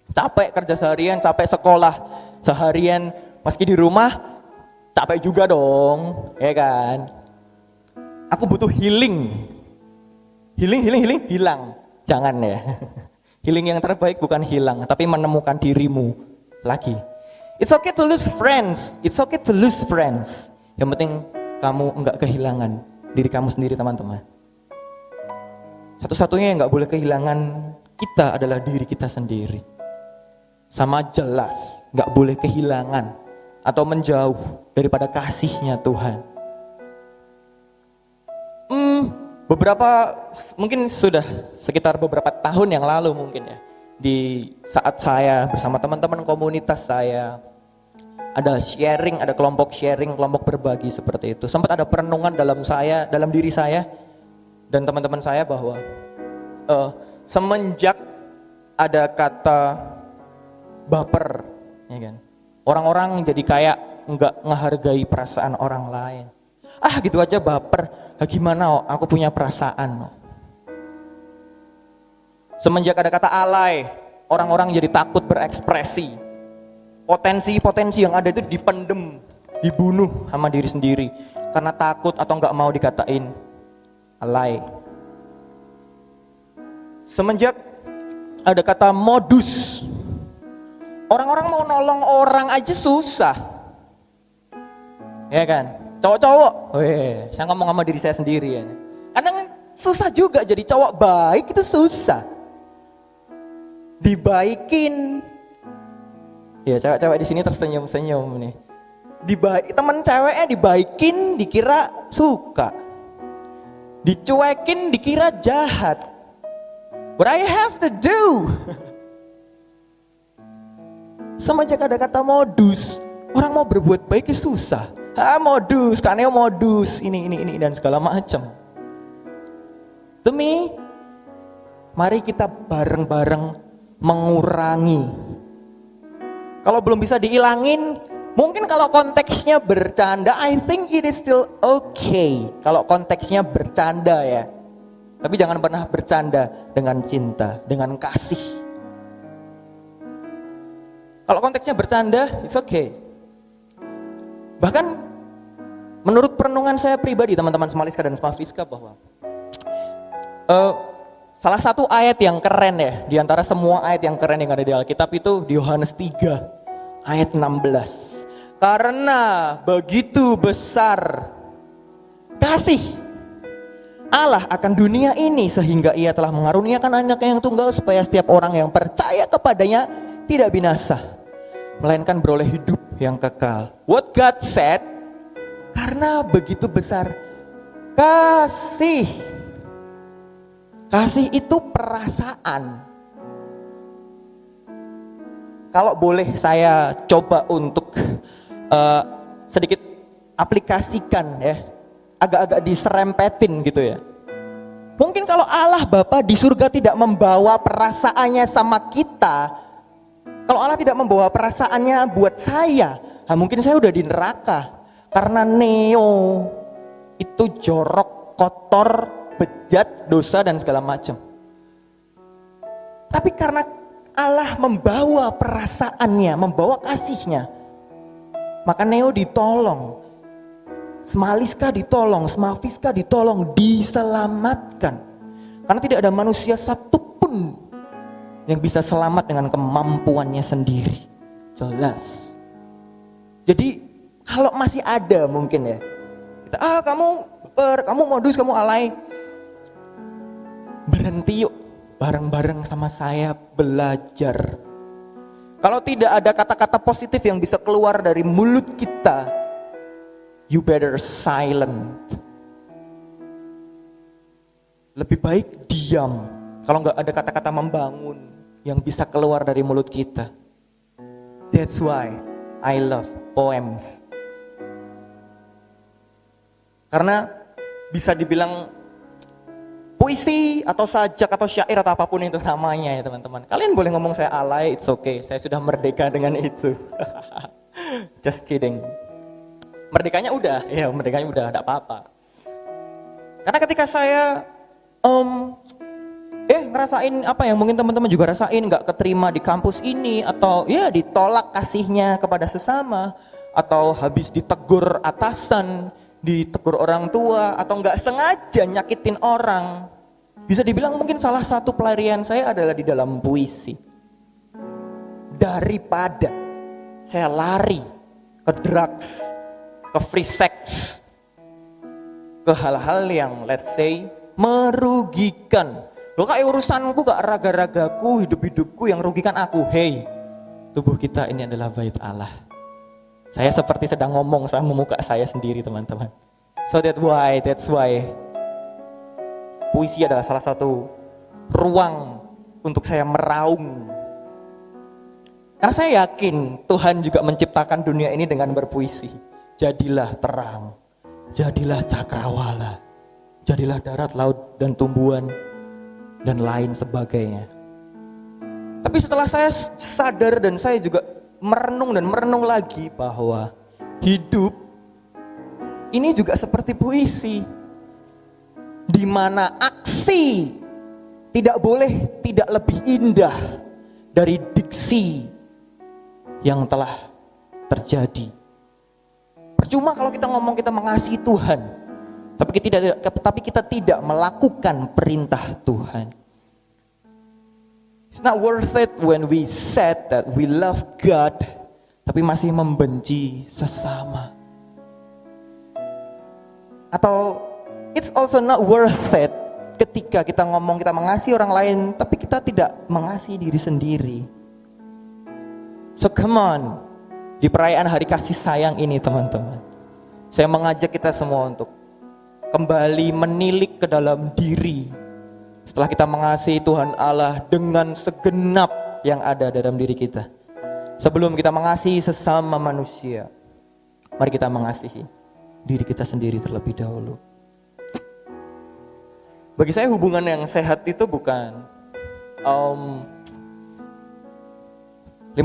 Capek kerja seharian, capek sekolah seharian, meski di rumah capek juga dong, ya kan. Aku butuh healing. Hilang. Jangan ya. Healing yang terbaik bukan hilang, tapi menemukan dirimu lagi. It's okay to lose friends. It's okay to lose friends. Yang penting kamu enggak kehilangan diri kamu sendiri, teman-teman. Satu-satunya yang enggak boleh kehilangan kita adalah diri kita sendiri. Sama jelas enggak boleh kehilangan atau menjauh daripada kasihnya Tuhan. Mungkin sudah sekitar beberapa tahun yang lalu mungkin ya, di saat saya bersama teman-teman komunitas saya ada sharing, ada kelompok sharing, kelompok berbagi seperti itu. Sempat ada perenungan dalam diri saya dan teman-teman saya bahwa semenjak ada kata baper, ya kan, orang-orang jadi kayak nggak ngehargai perasaan orang lain. Gitu aja baper. Gimana? Aku punya perasaan. Semenjak ada kata alay, orang-orang jadi takut berekspresi. Potensi-potensi yang ada itu dipendem, dibunuh sama diri sendiri karena takut atau nggak mau dikatain alay. Semenjak ada kata modus, orang-orang mau nolong orang aja susah, ya kan? Cowok-cowok, saya ngomong sama diri saya sendiri ya. Kadang susah juga jadi cowok baik, itu susah. Dibaikin, ya cewek-cewek di sini tersenyum-senyum nih. Temen ceweknya dibaikin, dikira suka. Dicuekin, dikira jahat. What I have to do? Semenjak ada kata modus, orang mau berbuat baik susah. Modus, kaneo modus, ini dan segala macam. Demi, mari kita bareng-bareng mengurangi. Kalau belum bisa dihilangin, mungkin kalau konteksnya bercanda, I think it is still okay. Kalau konteksnya bercanda ya. Tapi jangan pernah bercanda dengan cinta, dengan kasih. Kalau konteksnya bercanda, it's okay. Bahkan menurut perenungan saya pribadi, teman-teman Semaliska dan Semafiska, bahwa salah satu ayat yang keren ya, di antara semua ayat yang keren yang ada di Alkitab itu di Yohanes 3 ayat 16. Karena begitu besar kasih Allah akan dunia ini sehingga ia telah mengaruniakan anaknya yang tunggal supaya setiap orang yang percaya kepadanya tidak binasa, melainkan beroleh hidup yang kekal. What God said, karena begitu besar kasih. Kasih itu perasaan. Kalau boleh saya coba untuk sedikit aplikasikan ya, agak-agak diserempetin gitu ya. Mungkin kalau Allah Bapa di surga tidak membawa perasaannya sama kita, kalau Allah tidak membawa perasaannya buat saya, mungkin saya udah di neraka. Karena neo itu jorok, kotor, bejat, dosa dan segala macam. Tapi karena Allah membawa perasaannya, membawa kasihnya, maka neo ditolong. Semaliska ditolong, Semafiska ditolong, diselamatkan. Karena tidak ada manusia satupun yang bisa selamat dengan kemampuannya sendiri. Jelas. Jadi kalau masih ada mungkin ya, kita, kamu modus, kamu alay, berhenti yuk, bareng-bareng sama saya belajar. Kalau tidak ada kata-kata positif yang bisa keluar dari mulut kita, you better silent. Lebih baik diam. Kalau nggak ada kata-kata membangun yang bisa keluar dari mulut kita. That's why I love poems. Karena bisa dibilang puisi atau sajak atau syair atau apapun itu namanya ya teman-teman. Kalian boleh ngomong saya alay, it's okay. Saya sudah merdeka dengan itu. Just kidding. Merdekanya udah, enggak apa-apa. Karena ketika saya ngerasain apa yang mungkin teman-teman juga rasain, nggak keterima di kampus ini, atau ya ditolak kasihnya kepada sesama, atau habis ditegur atasan, ditegur orang tua, atau nggak sengaja nyakitin orang, bisa dibilang mungkin salah satu pelarian saya adalah di dalam puisi. Daripada saya lari ke drugs, ke free sex, ke hal-hal yang let's say merugikan. Loh, kayak urusanku gak raga-ragaku, hidup-hidupku yang rugikan aku. Hey, tubuh kita ini adalah bait Allah. Saya seperti sedang ngomong sama muka saya sendiri teman-teman. So that's why puisi adalah salah satu ruang untuk saya meraung. Karena saya yakin Tuhan juga menciptakan dunia ini dengan berpuisi. Jadilah terang, jadilah cakrawala, jadilah darat, laut, dan tumbuhan, dan lain sebagainya. Tapi setelah saya sadar dan saya juga merenung lagi bahwa hidup ini juga seperti puisi, di mana aksi tidak boleh tidak lebih indah dari diksi yang telah terjadi. Percuma kalau kita ngomong kita mengasihi Tuhan, tapi kita tidak melakukan perintah Tuhan. It's not worth it when we said that we love God, tapi masih membenci sesama. Atau it's also not worth it ketika kita ngomong kita mengasihi orang lain, tapi kita tidak mengasihi diri sendiri. So come on, di perayaan hari kasih sayang ini teman-teman, saya mengajak kita semua untuk kembali menilik ke dalam diri. Setelah kita mengasihi Tuhan Allah dengan segenap yang ada dalam diri kita, sebelum kita mengasihi sesama manusia, mari kita mengasihi diri kita sendiri terlebih dahulu. Bagi saya hubungan yang sehat itu bukan 50%,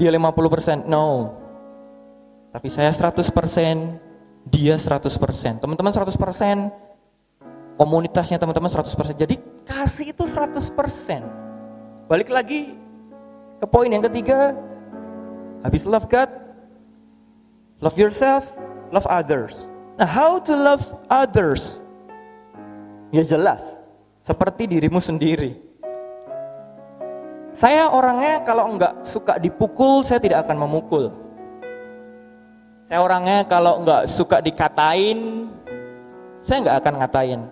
dia 50%, no. Tapi saya 100%, dia 100%. Teman-teman 100%, komunitasnya teman-teman 100%. Jadi kasih itu 100%. Balik lagi ke poin yang ketiga, habis love God, love yourself, love others. Nah, how to love others? Ya jelas, seperti dirimu sendiri. Saya orangnya kalau enggak suka dipukul, saya tidak akan memukul. Saya orangnya kalau enggak suka dikatain, saya enggak akan ngatain.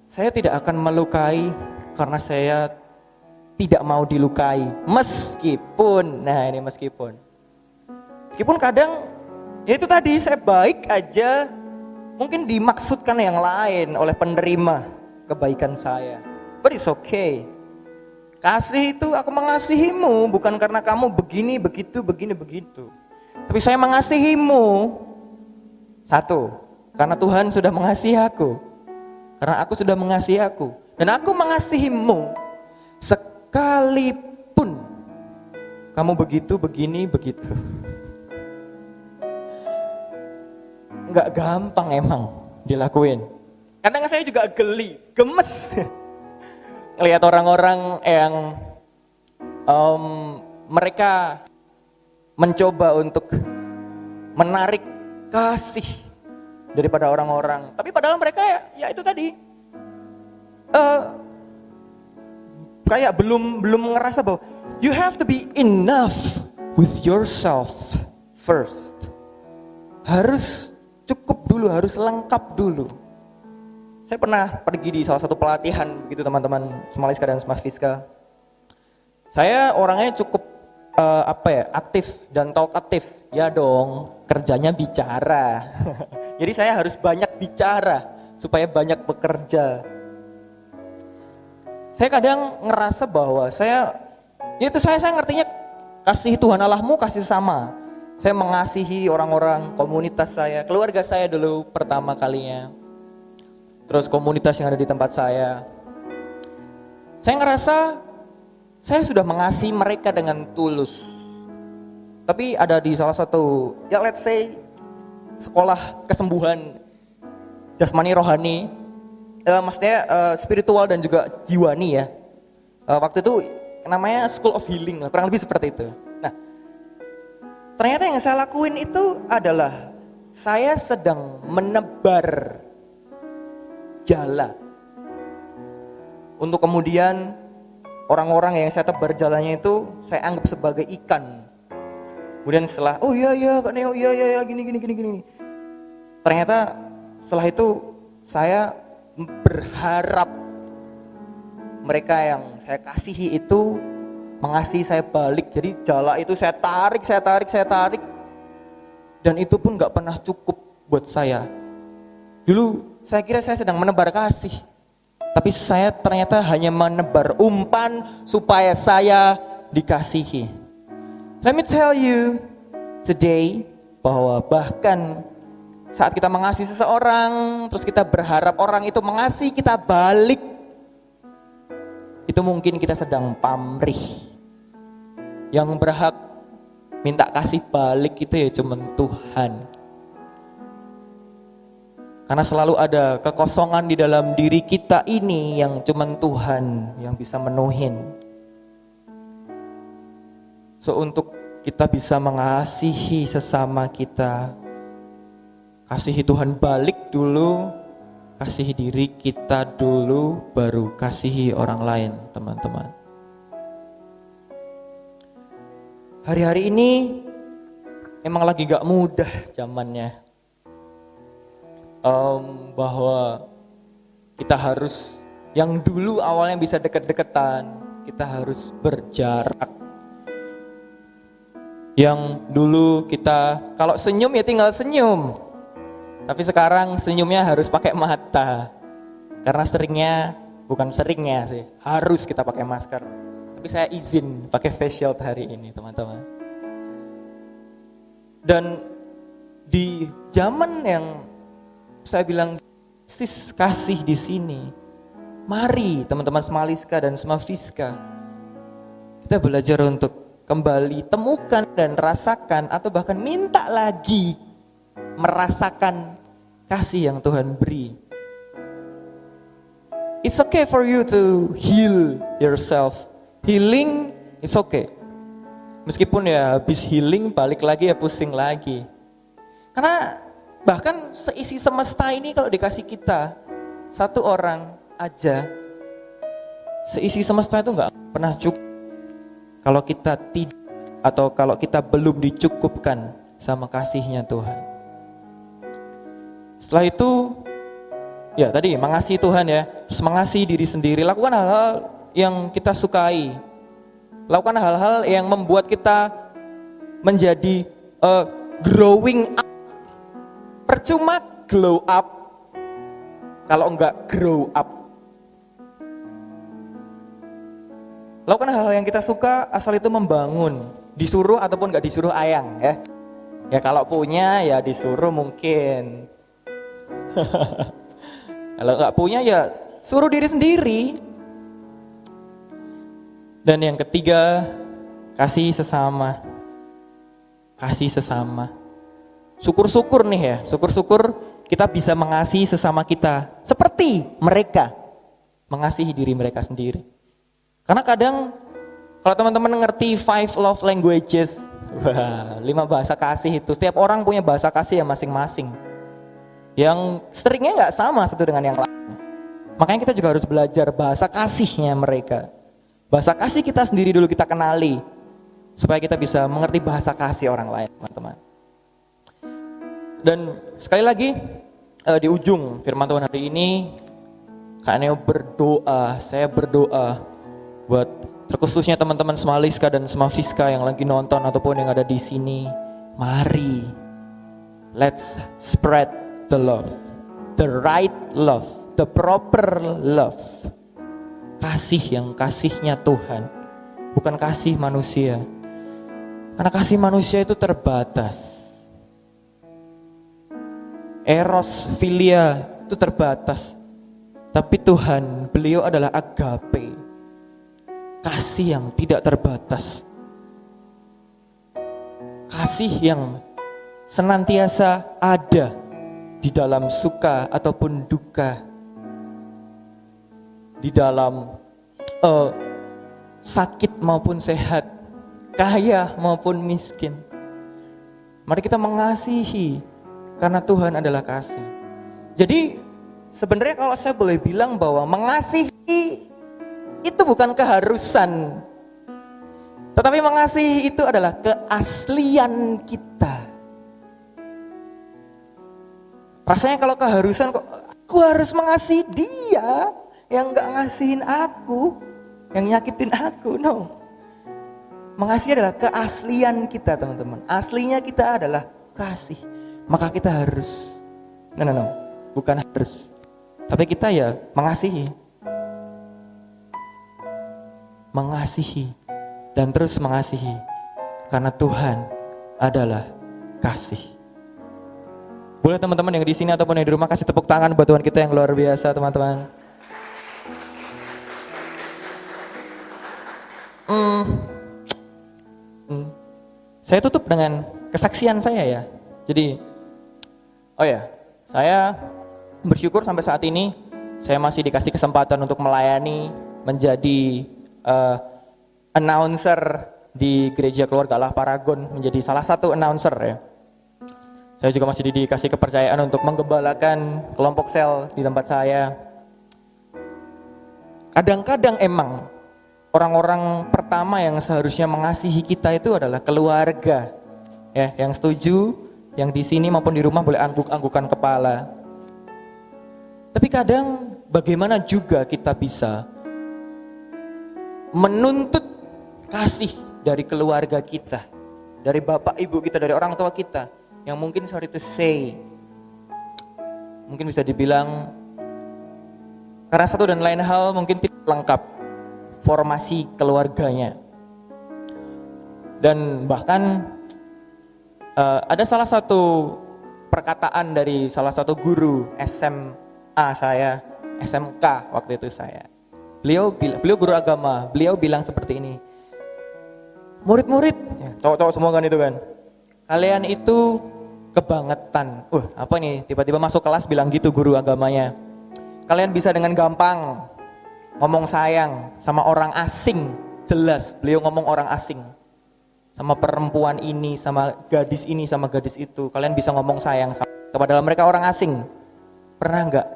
Saya tidak akan melukai karena saya tidak mau dilukai. Meskipun kadang, ya itu tadi saya baik aja, mungkin dimaksudkan yang lain oleh penerima kebaikan saya. But it's okay. Kasih itu aku mengasihimu bukan karena kamu begini, begitu. Tapi saya mengasihimu, satu, karena Tuhan sudah mengasihi aku. Karena aku sudah mengasihi aku. Dan aku mengasihimu sekalipun kamu begitu, begini, begitu. Enggak gampang emang dilakuin. Kadang saya juga geli, gemes ngelihat orang-orang yang mereka mencoba untuk menarik kasih daripada orang-orang. Tapi padahal mereka ya itu tadi kayak belum ngerasa bahwa you have to be enough with yourself first. Harus cukup dulu, harus lengkap dulu. Saya pernah pergi di salah satu pelatihan begitu teman-teman Semaliska dan Semafiska. Saya orangnya cukup aktif dan talkatif. Ya dong, kerjanya bicara. Jadi saya harus banyak bicara supaya banyak bekerja. Saya kadang ngerasa bahwa saya ngertinya kasih Tuhan Allahmu, kasih sama. Saya mengasihi orang-orang komunitas saya, keluarga saya dulu pertama kalinya. Terus komunitas yang ada di tempat saya. Saya ngerasa saya sudah mengasihi mereka dengan tulus. Tapi ada di salah satu, ya let's say, sekolah kesembuhan jasmani rohani, maksudnya spiritual dan juga jiwani ya. Waktu itu namanya School of Healing, kurang lebih seperti itu. Nah, ternyata yang saya lakuin itu adalah saya sedang menebar jala untuk kemudian orang-orang yang saya tebar jalannya itu saya anggap sebagai ikan. Kemudian setelah, oh iya Kak Neo, iya gini. Ternyata setelah itu saya berharap mereka yang saya kasihi itu mengasihi saya balik. Jadi jala itu saya tarik. Dan itu pun gak pernah cukup buat saya. Dulu saya kira saya sedang menebar kasih. Tapi saya ternyata hanya menebar umpan supaya saya dikasihi. Let me tell you today bahwa bahkan saat kita mengasihi seseorang, terus kita berharap orang itu mengasihi kita balik, itu mungkin kita sedang pamrih. Yang berhak minta kasih balik itu ya cuma Tuhan. Karena selalu ada kekosongan di dalam diri kita ini yang cuman Tuhan yang bisa menuhin. So untuk kita bisa mengasihi sesama kita, kasihi Tuhan balik dulu, kasihi diri kita dulu, baru kasihi orang lain, teman-teman. Hari-hari ini emang lagi gak mudah zamannya. Bahwa kita harus, yang dulu awalnya bisa deket-deketan, kita harus berjarak. Yang dulu kita kalau senyum ya tinggal senyum, tapi sekarang senyumnya harus pakai mata. Karena bukan seringnya sih, harus kita pakai masker. Tapi saya izin pakai face shield hari ini, teman-teman. Dan di zaman yang saya bilang sis kasih di sini, mari teman-teman Semaliska dan Semafiska, kita belajar untuk kembali temukan dan rasakan atau bahkan minta lagi merasakan kasih yang Tuhan beri. It's okay for you to heal yourself. Healing is okay. Meskipun ya habis healing balik lagi ya pusing lagi. Karena bahkan seisi semesta ini kalau dikasih kita satu orang aja, seisi semesta itu nggak pernah cukup kalau kita tidak, atau kalau kita belum dicukupkan sama kasihnya Tuhan. Setelah itu ya tadi mengasihi Tuhan ya, terus mengasihi diri sendiri, lakukan hal-hal yang kita sukai, lakukan hal-hal yang membuat kita menjadi growing up. Percuma glow up kalau enggak grow up. Lakukan hal-hal yang kita suka asal itu membangun. Disuruh ataupun enggak disuruh ayang ya. Ya kalau punya ya disuruh mungkin. Kalau enggak punya ya suruh diri sendiri. Dan yang ketiga, kasih sesama. Kasih sesama. Syukur-syukur nih ya, syukur-syukur kita bisa mengasihi sesama kita seperti mereka mengasihi diri mereka sendiri. Karena kadang kalau teman-teman ngerti 5 love languages, 5 bahasa kasih itu, setiap orang punya bahasa kasih yang masing-masing. Yang seringnya nggak sama satu dengan yang lain. Makanya kita juga harus belajar bahasa kasihnya mereka. Bahasa kasih kita sendiri dulu kita kenali, supaya kita bisa mengerti bahasa kasih orang lain, teman-teman. Dan sekali lagi di ujung firman Tuhan hari ini, Kak Neo berdoa, saya berdoa buat terkhususnya teman-teman Semaliska dan Semafiska yang lagi nonton ataupun yang ada di sini. Mari, let's spread the love, the right love, the proper love. Kasih yang kasihnya Tuhan, bukan kasih manusia. Karena kasih manusia itu terbatas. Eros, filia itu terbatas. Tapi Tuhan, beliau adalah agape. Kasih yang tidak terbatas. Kasih yang senantiasa ada di dalam suka ataupun duka. Di dalam sakit maupun sehat, kaya maupun miskin. Mari kita mengasihi karena Tuhan adalah kasih. Jadi sebenarnya kalau saya boleh bilang bahwa mengasihi itu bukan keharusan, tetapi mengasihi itu adalah keaslian kita. Rasanya kalau keharusan kok aku harus mengasihi dia yang gak ngasihin aku, yang nyakitin aku. No. Mengasihi adalah keaslian kita, teman-teman. Aslinya kita adalah kasih. Maka kita harus, no, bukan harus, tapi kita ya mengasihi, dan terus mengasihi, karena Tuhan adalah kasih. Boleh teman-teman yang di sini ataupun yang di rumah kasih tepuk tangan buat Tuhan kita yang luar biasa, teman-teman. Saya tutup dengan kesaksian saya ya. Jadi saya bersyukur sampai saat ini saya masih dikasih kesempatan untuk melayani menjadi announcer di Gereja Keluarga Allah Paragon, menjadi salah satu announcer ya. Saya juga masih dikasih kepercayaan untuk menggembalakan kelompok sel di tempat saya. Kadang-kadang emang orang-orang pertama yang seharusnya mengasihi kita itu adalah keluarga. Ya, yang setuju? Yang di sini maupun di rumah boleh angguk-anggukan kepala. Tapi kadang bagaimana juga kita bisa menuntut kasih dari keluarga kita, dari bapak ibu kita, dari orang tua kita, yang mungkin sorry to say, mungkin bisa dibilang karena satu dan lain hal mungkin tidak lengkap formasi keluarganya. Dan bahkan ada salah satu perkataan dari salah satu guru SMA saya, SMK waktu itu saya. Beliau guru agama, beliau bilang seperti ini. Murid-murid, ya, cowok-cowok semua kan itu kan. Kalian itu kebangetan. Apa nih? Tiba-tiba masuk kelas bilang gitu guru agamanya. Kalian bisa dengan gampang ngomong sayang sama orang asing. Jelas, beliau ngomong orang asing. Sama perempuan ini, sama gadis itu. Kalian bisa ngomong sayang kepada mereka orang asing. Pernah enggak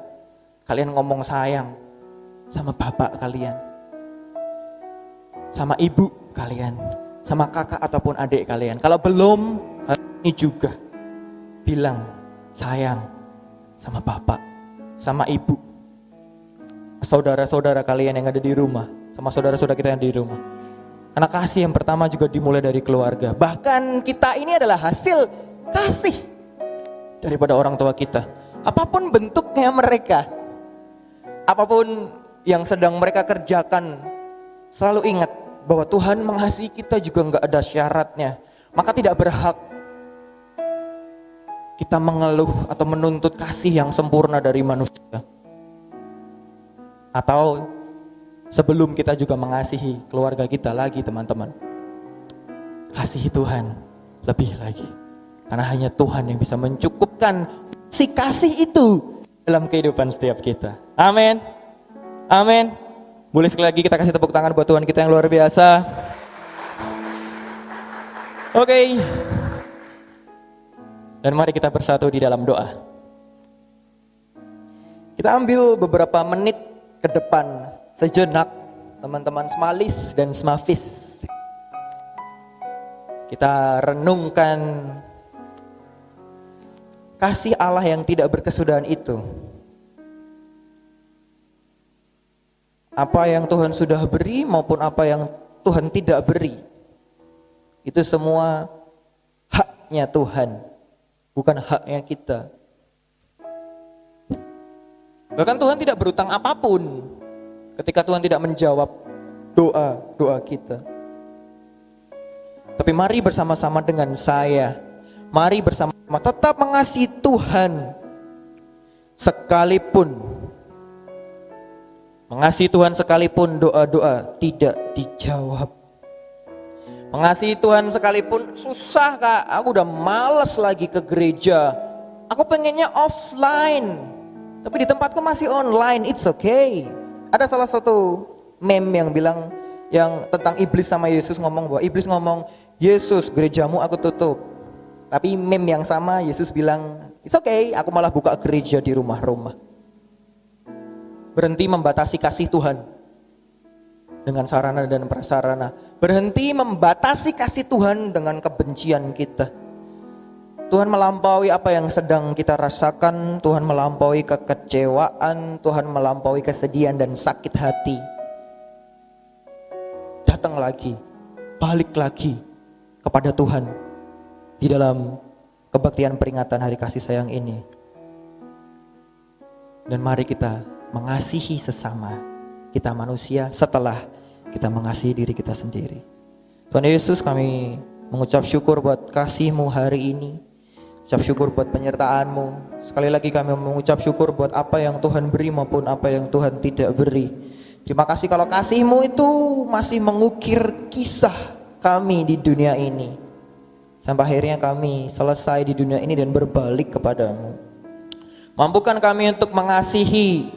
kalian ngomong sayang sama bapak kalian? Sama ibu kalian? Sama kakak ataupun adik kalian? Kalau belum, hari ini juga bilang sayang sama bapak, sama ibu. Saudara-saudara kalian yang ada di rumah, sama saudara-saudara kita yang di rumah. Karena kasih yang pertama juga dimulai dari keluarga. Bahkan kita ini adalah hasil kasih daripada orang tua kita. Apapun bentuknya mereka, apapun yang sedang mereka kerjakan, selalu ingat bahwa Tuhan mengasihi kita juga gak ada syaratnya. Maka tidak berhak kita mengeluh atau menuntut kasih yang sempurna dari manusia. Atau sebelum kita juga mengasihi keluarga kita lagi, teman-teman. Kasihi Tuhan lebih lagi. Karena hanya Tuhan yang bisa mencukupkan si kasih itu dalam kehidupan setiap kita. Amin. Amin. Boleh sekali lagi kita kasih tepuk tangan buat Tuhan kita yang luar biasa. Oke. Dan mari kita bersatu di dalam doa. Kita ambil beberapa menit ke depan sejenak, teman-teman Semalis dan Semafis. Kita renungkan kasih Allah yang tidak berkesudahan itu. Apa yang Tuhan sudah beri maupun apa yang Tuhan tidak beri, itu semua haknya Tuhan, bukan haknya kita. Bahkan Tuhan tidak berutang apapun ketika Tuhan tidak menjawab doa kita. Tapi mari bersama-sama dengan saya, mari bersama-sama tetap mengasihi Tuhan. Sekalipun mengasihi Tuhan, sekalipun doa-doa tidak dijawab. Mengasihi Tuhan sekalipun susah kak, aku udah males lagi ke gereja. Aku pengennya offline, tapi di tempatku masih online, it's okay. Ada salah satu meme yang bilang, yang tentang iblis sama Yesus ngomong bahwa iblis ngomong, Yesus gerejamu aku tutup. Tapi meme yang sama Yesus bilang, it's okay, aku malah buka gereja di rumah-rumah. Berhenti membatasi kasih Tuhan dengan sarana dan prasarana. Berhenti membatasi kasih Tuhan dengan kebencian kita. Tuhan melampaui apa yang sedang kita rasakan. Tuhan melampaui kekecewaan. Tuhan melampaui kesedihan dan sakit hati. Datang lagi, balik lagi kepada Tuhan di dalam kebaktian peringatan hari kasih sayang ini. Dan mari kita mengasihi sesama kita manusia setelah kita mengasihi diri kita sendiri. Tuhan Yesus, kami mengucap syukur buat kasih-Mu hari ini. Ucap syukur buat penyertaan-Mu. Sekali lagi kami mengucap syukur buat apa yang Tuhan beri maupun apa yang Tuhan tidak beri. Terima kasih kalau kasih-Mu itu masih mengukir kisah kami di dunia ini. Sampai akhirnya kami selesai di dunia ini dan berbalik kepadamu. Mampukan kami untuk mengasihi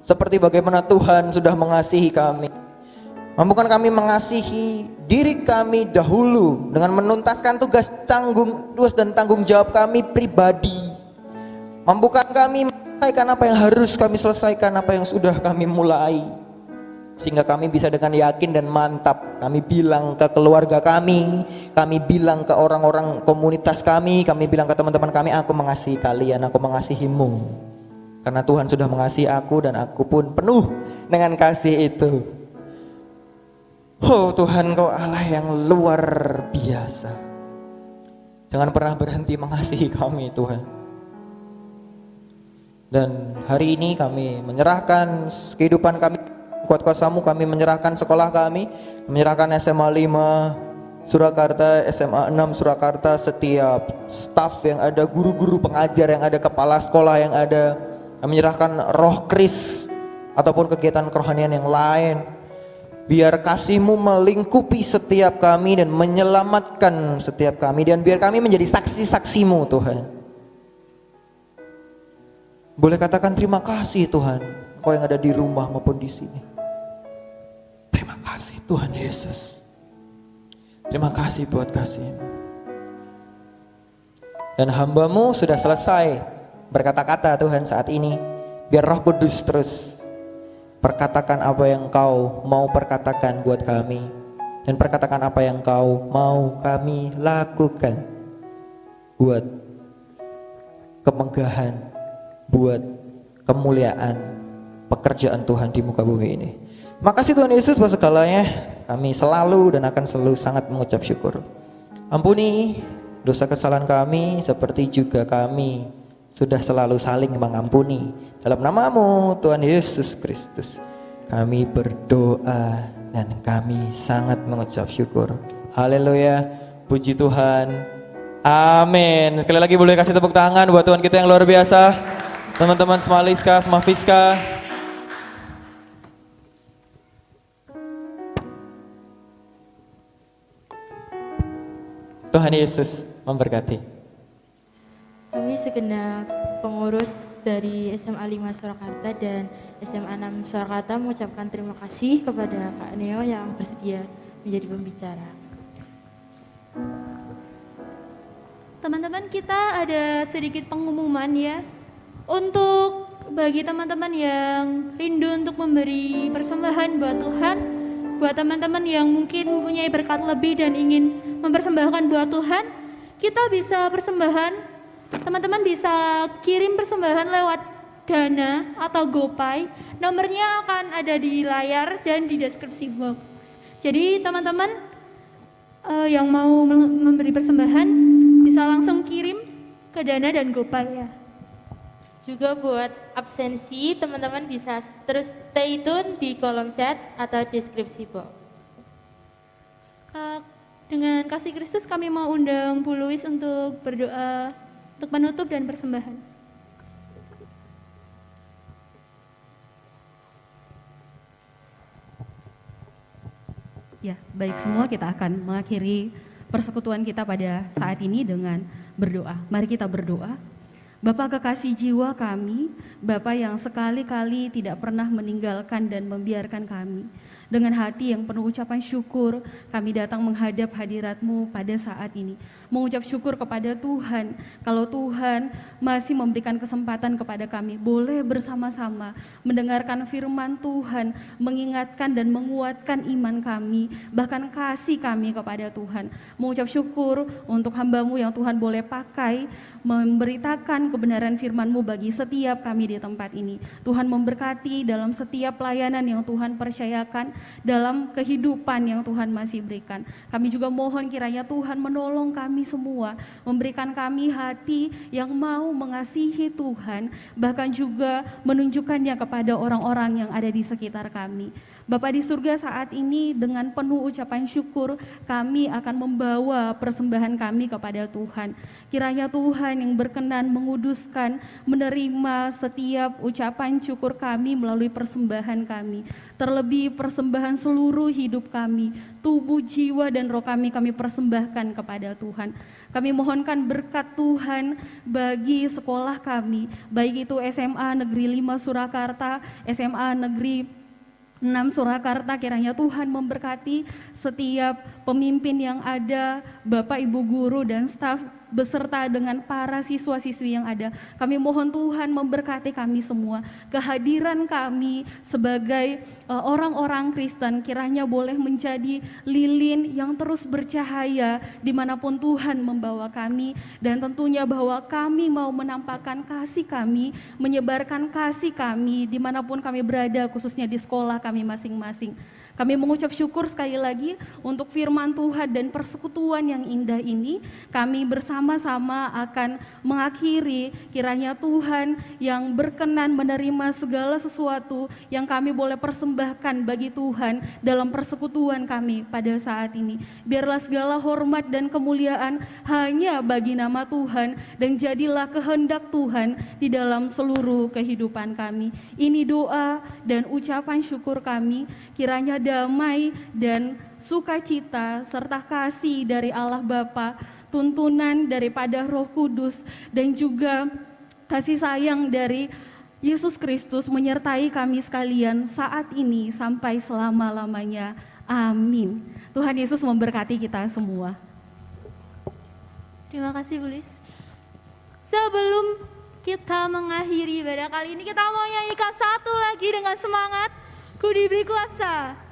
seperti bagaimana Tuhan sudah mengasihi kami. Mampukan kami mengasihi diri kami dahulu dengan menuntaskan tugas dan tanggung jawab kami pribadi. Mampukan kami menyelesaikan apa yang harus kami selesaikan, apa yang sudah kami mulai. Sehingga kami bisa dengan yakin dan mantap kami bilang ke keluarga kami bilang ke orang-orang komunitas kami bilang ke teman-teman kami, aku mengasihi kalian, aku mengasihimu. Karena Tuhan sudah mengasihi aku dan aku pun penuh dengan kasih itu. Oh Tuhan, Kau Allah yang luar biasa. Jangan pernah berhenti mengasihi kami Tuhan. Dan hari ini kami menyerahkan kehidupan kami, kuat kuasa-Mu, kami menyerahkan sekolah kami, menyerahkan SMA 5 Surakarta, SMA 6 Surakarta, setiap staf yang ada, guru-guru pengajar yang ada, kepala sekolah yang ada. Kami menyerahkan roh kris ataupun kegiatan kerohanian yang lain. Biar kasih-Mu melingkupi setiap kami dan menyelamatkan setiap kami. Dan biar kami menjadi saksi-saksi-Mu Tuhan. Boleh katakan terima kasih Tuhan, Kau yang ada di rumah maupun di sini. Terima kasih Tuhan Yesus. Terima kasih buat kasih-Mu. Dan hamba-Mu sudah selesai berkata-kata Tuhan saat ini. Biar Roh Kudus terus perkatakan apa yang Kau mau perkatakan buat kami. Dan perkatakan apa yang Kau mau kami lakukan. Buat kemegahan, buat kemuliaan pekerjaan Tuhan di muka bumi ini. Makasih Tuhan Yesus buat segalanya. Kami selalu dan akan selalu sangat mengucap syukur. Ampuni dosa kesalahan kami seperti juga kami sudah selalu saling mengampuni. Dalam nama-Mu Tuhan Yesus Kristus kami berdoa dan kami sangat mengucap syukur. Haleluya, puji Tuhan. Amin. Sekali lagi boleh kasih tepuk tangan buat Tuhan kita yang luar biasa. Teman-teman Smaliska, Smafiska. Tuhan Yesus memberkati. Kami segenap pengurus dari SMA 5 Surakarta dan SMA 6 Surakarta mengucapkan terima kasih kepada Kak Neo yang bersedia menjadi pembicara. Teman-teman, kita ada sedikit pengumuman ya. Untuk bagi teman-teman yang rindu untuk memberi persembahan buat Tuhan, buat teman-teman yang mungkin mempunyai berkat lebih dan ingin mempersembahkan buat Tuhan, kita bisa persembahan. Teman-teman bisa kirim persembahan lewat Dana atau GoPay. Nomornya akan ada di layar dan di deskripsi box. Jadi teman-teman yang mau memberi persembahan bisa langsung kirim ke Dana dan GoPay ya. Juga buat absensi, teman-teman bisa terus stay tune di kolom chat atau deskripsi box. Dengan kasih Kristus kami mau undang Bu Louis untuk berdoa, untuk menutup dan persembahan. Ya, baik semua kita akan mengakhiri persekutuan kita pada saat ini dengan berdoa. Mari kita berdoa. Bapa kekasih jiwa kami, Bapa yang sekali-kali tidak pernah meninggalkan dan membiarkan kami. Dengan hati yang penuh ucapan syukur, kami datang menghadap hadirat-Mu pada saat ini. Mengucap syukur kepada Tuhan, kalau Tuhan masih memberikan kesempatan kepada kami, boleh bersama-sama mendengarkan firman Tuhan, mengingatkan dan menguatkan iman kami, bahkan kasih kami kepada Tuhan. Mengucap syukur untuk hamba-Mu yang Tuhan boleh pakai, memberitakan kebenaran firman-Mu bagi setiap kami di tempat ini. Tuhan memberkati dalam setiap pelayanan yang Tuhan percayakan, dalam kehidupan yang Tuhan masih berikan. Kami juga mohon kiranya Tuhan menolong kami semua, memberikan kami hati yang mau mengasihi Tuhan, bahkan juga menunjukkannya kepada orang-orang yang ada di sekitar kami. Bapa di surga, saat ini dengan penuh ucapan syukur kami akan membawa persembahan kami kepada Tuhan. Kiranya Tuhan yang berkenan menguduskan, menerima setiap ucapan syukur kami melalui persembahan kami. Terlebih persembahan seluruh hidup kami, tubuh, jiwa, dan roh kami persembahkan kepada Tuhan. Kami mohonkan berkat Tuhan bagi sekolah kami, baik itu SMA Negeri 5 Surakarta, SMA Negeri 6 Surakarta. Kiranya Tuhan memberkati setiap pemimpin yang ada, Bapak Ibu guru dan staf beserta dengan para siswa-siswi yang ada. Kami mohon Tuhan memberkati kami semua. Kehadiran kami sebagai orang-orang Kristen kiranya boleh menjadi lilin yang terus bercahaya dimanapun Tuhan membawa kami. Dan tentunya bahwa kami mau menampakkan kasih kami, menyebarkan kasih kami dimanapun kami berada, khususnya di sekolah kami masing-masing. Kami mengucap syukur sekali lagi untuk firman Tuhan dan persekutuan yang indah ini. Kami bersama-sama akan mengakhiri, kiranya Tuhan yang berkenan menerima segala sesuatu yang kami boleh persembahkan bagi Tuhan dalam persekutuan kami pada saat ini. Biarlah segala hormat dan kemuliaan hanya bagi nama Tuhan, dan jadilah kehendak Tuhan di dalam seluruh kehidupan kami. Ini doa dan ucapan syukur kami, kiranya damai dan sukacita serta kasih dari Allah Bapa, tuntunan daripada Roh Kudus, dan juga kasih sayang dari Yesus Kristus menyertai kami sekalian saat ini sampai selama-lamanya. Amin. Tuhan Yesus memberkati kita semua. Terima kasih Bu Lis. Sebelum kita mengakhiri ibadah kali ini, kita mau nyanyikan satu lagi dengan semangat. Ku diberi kuasa.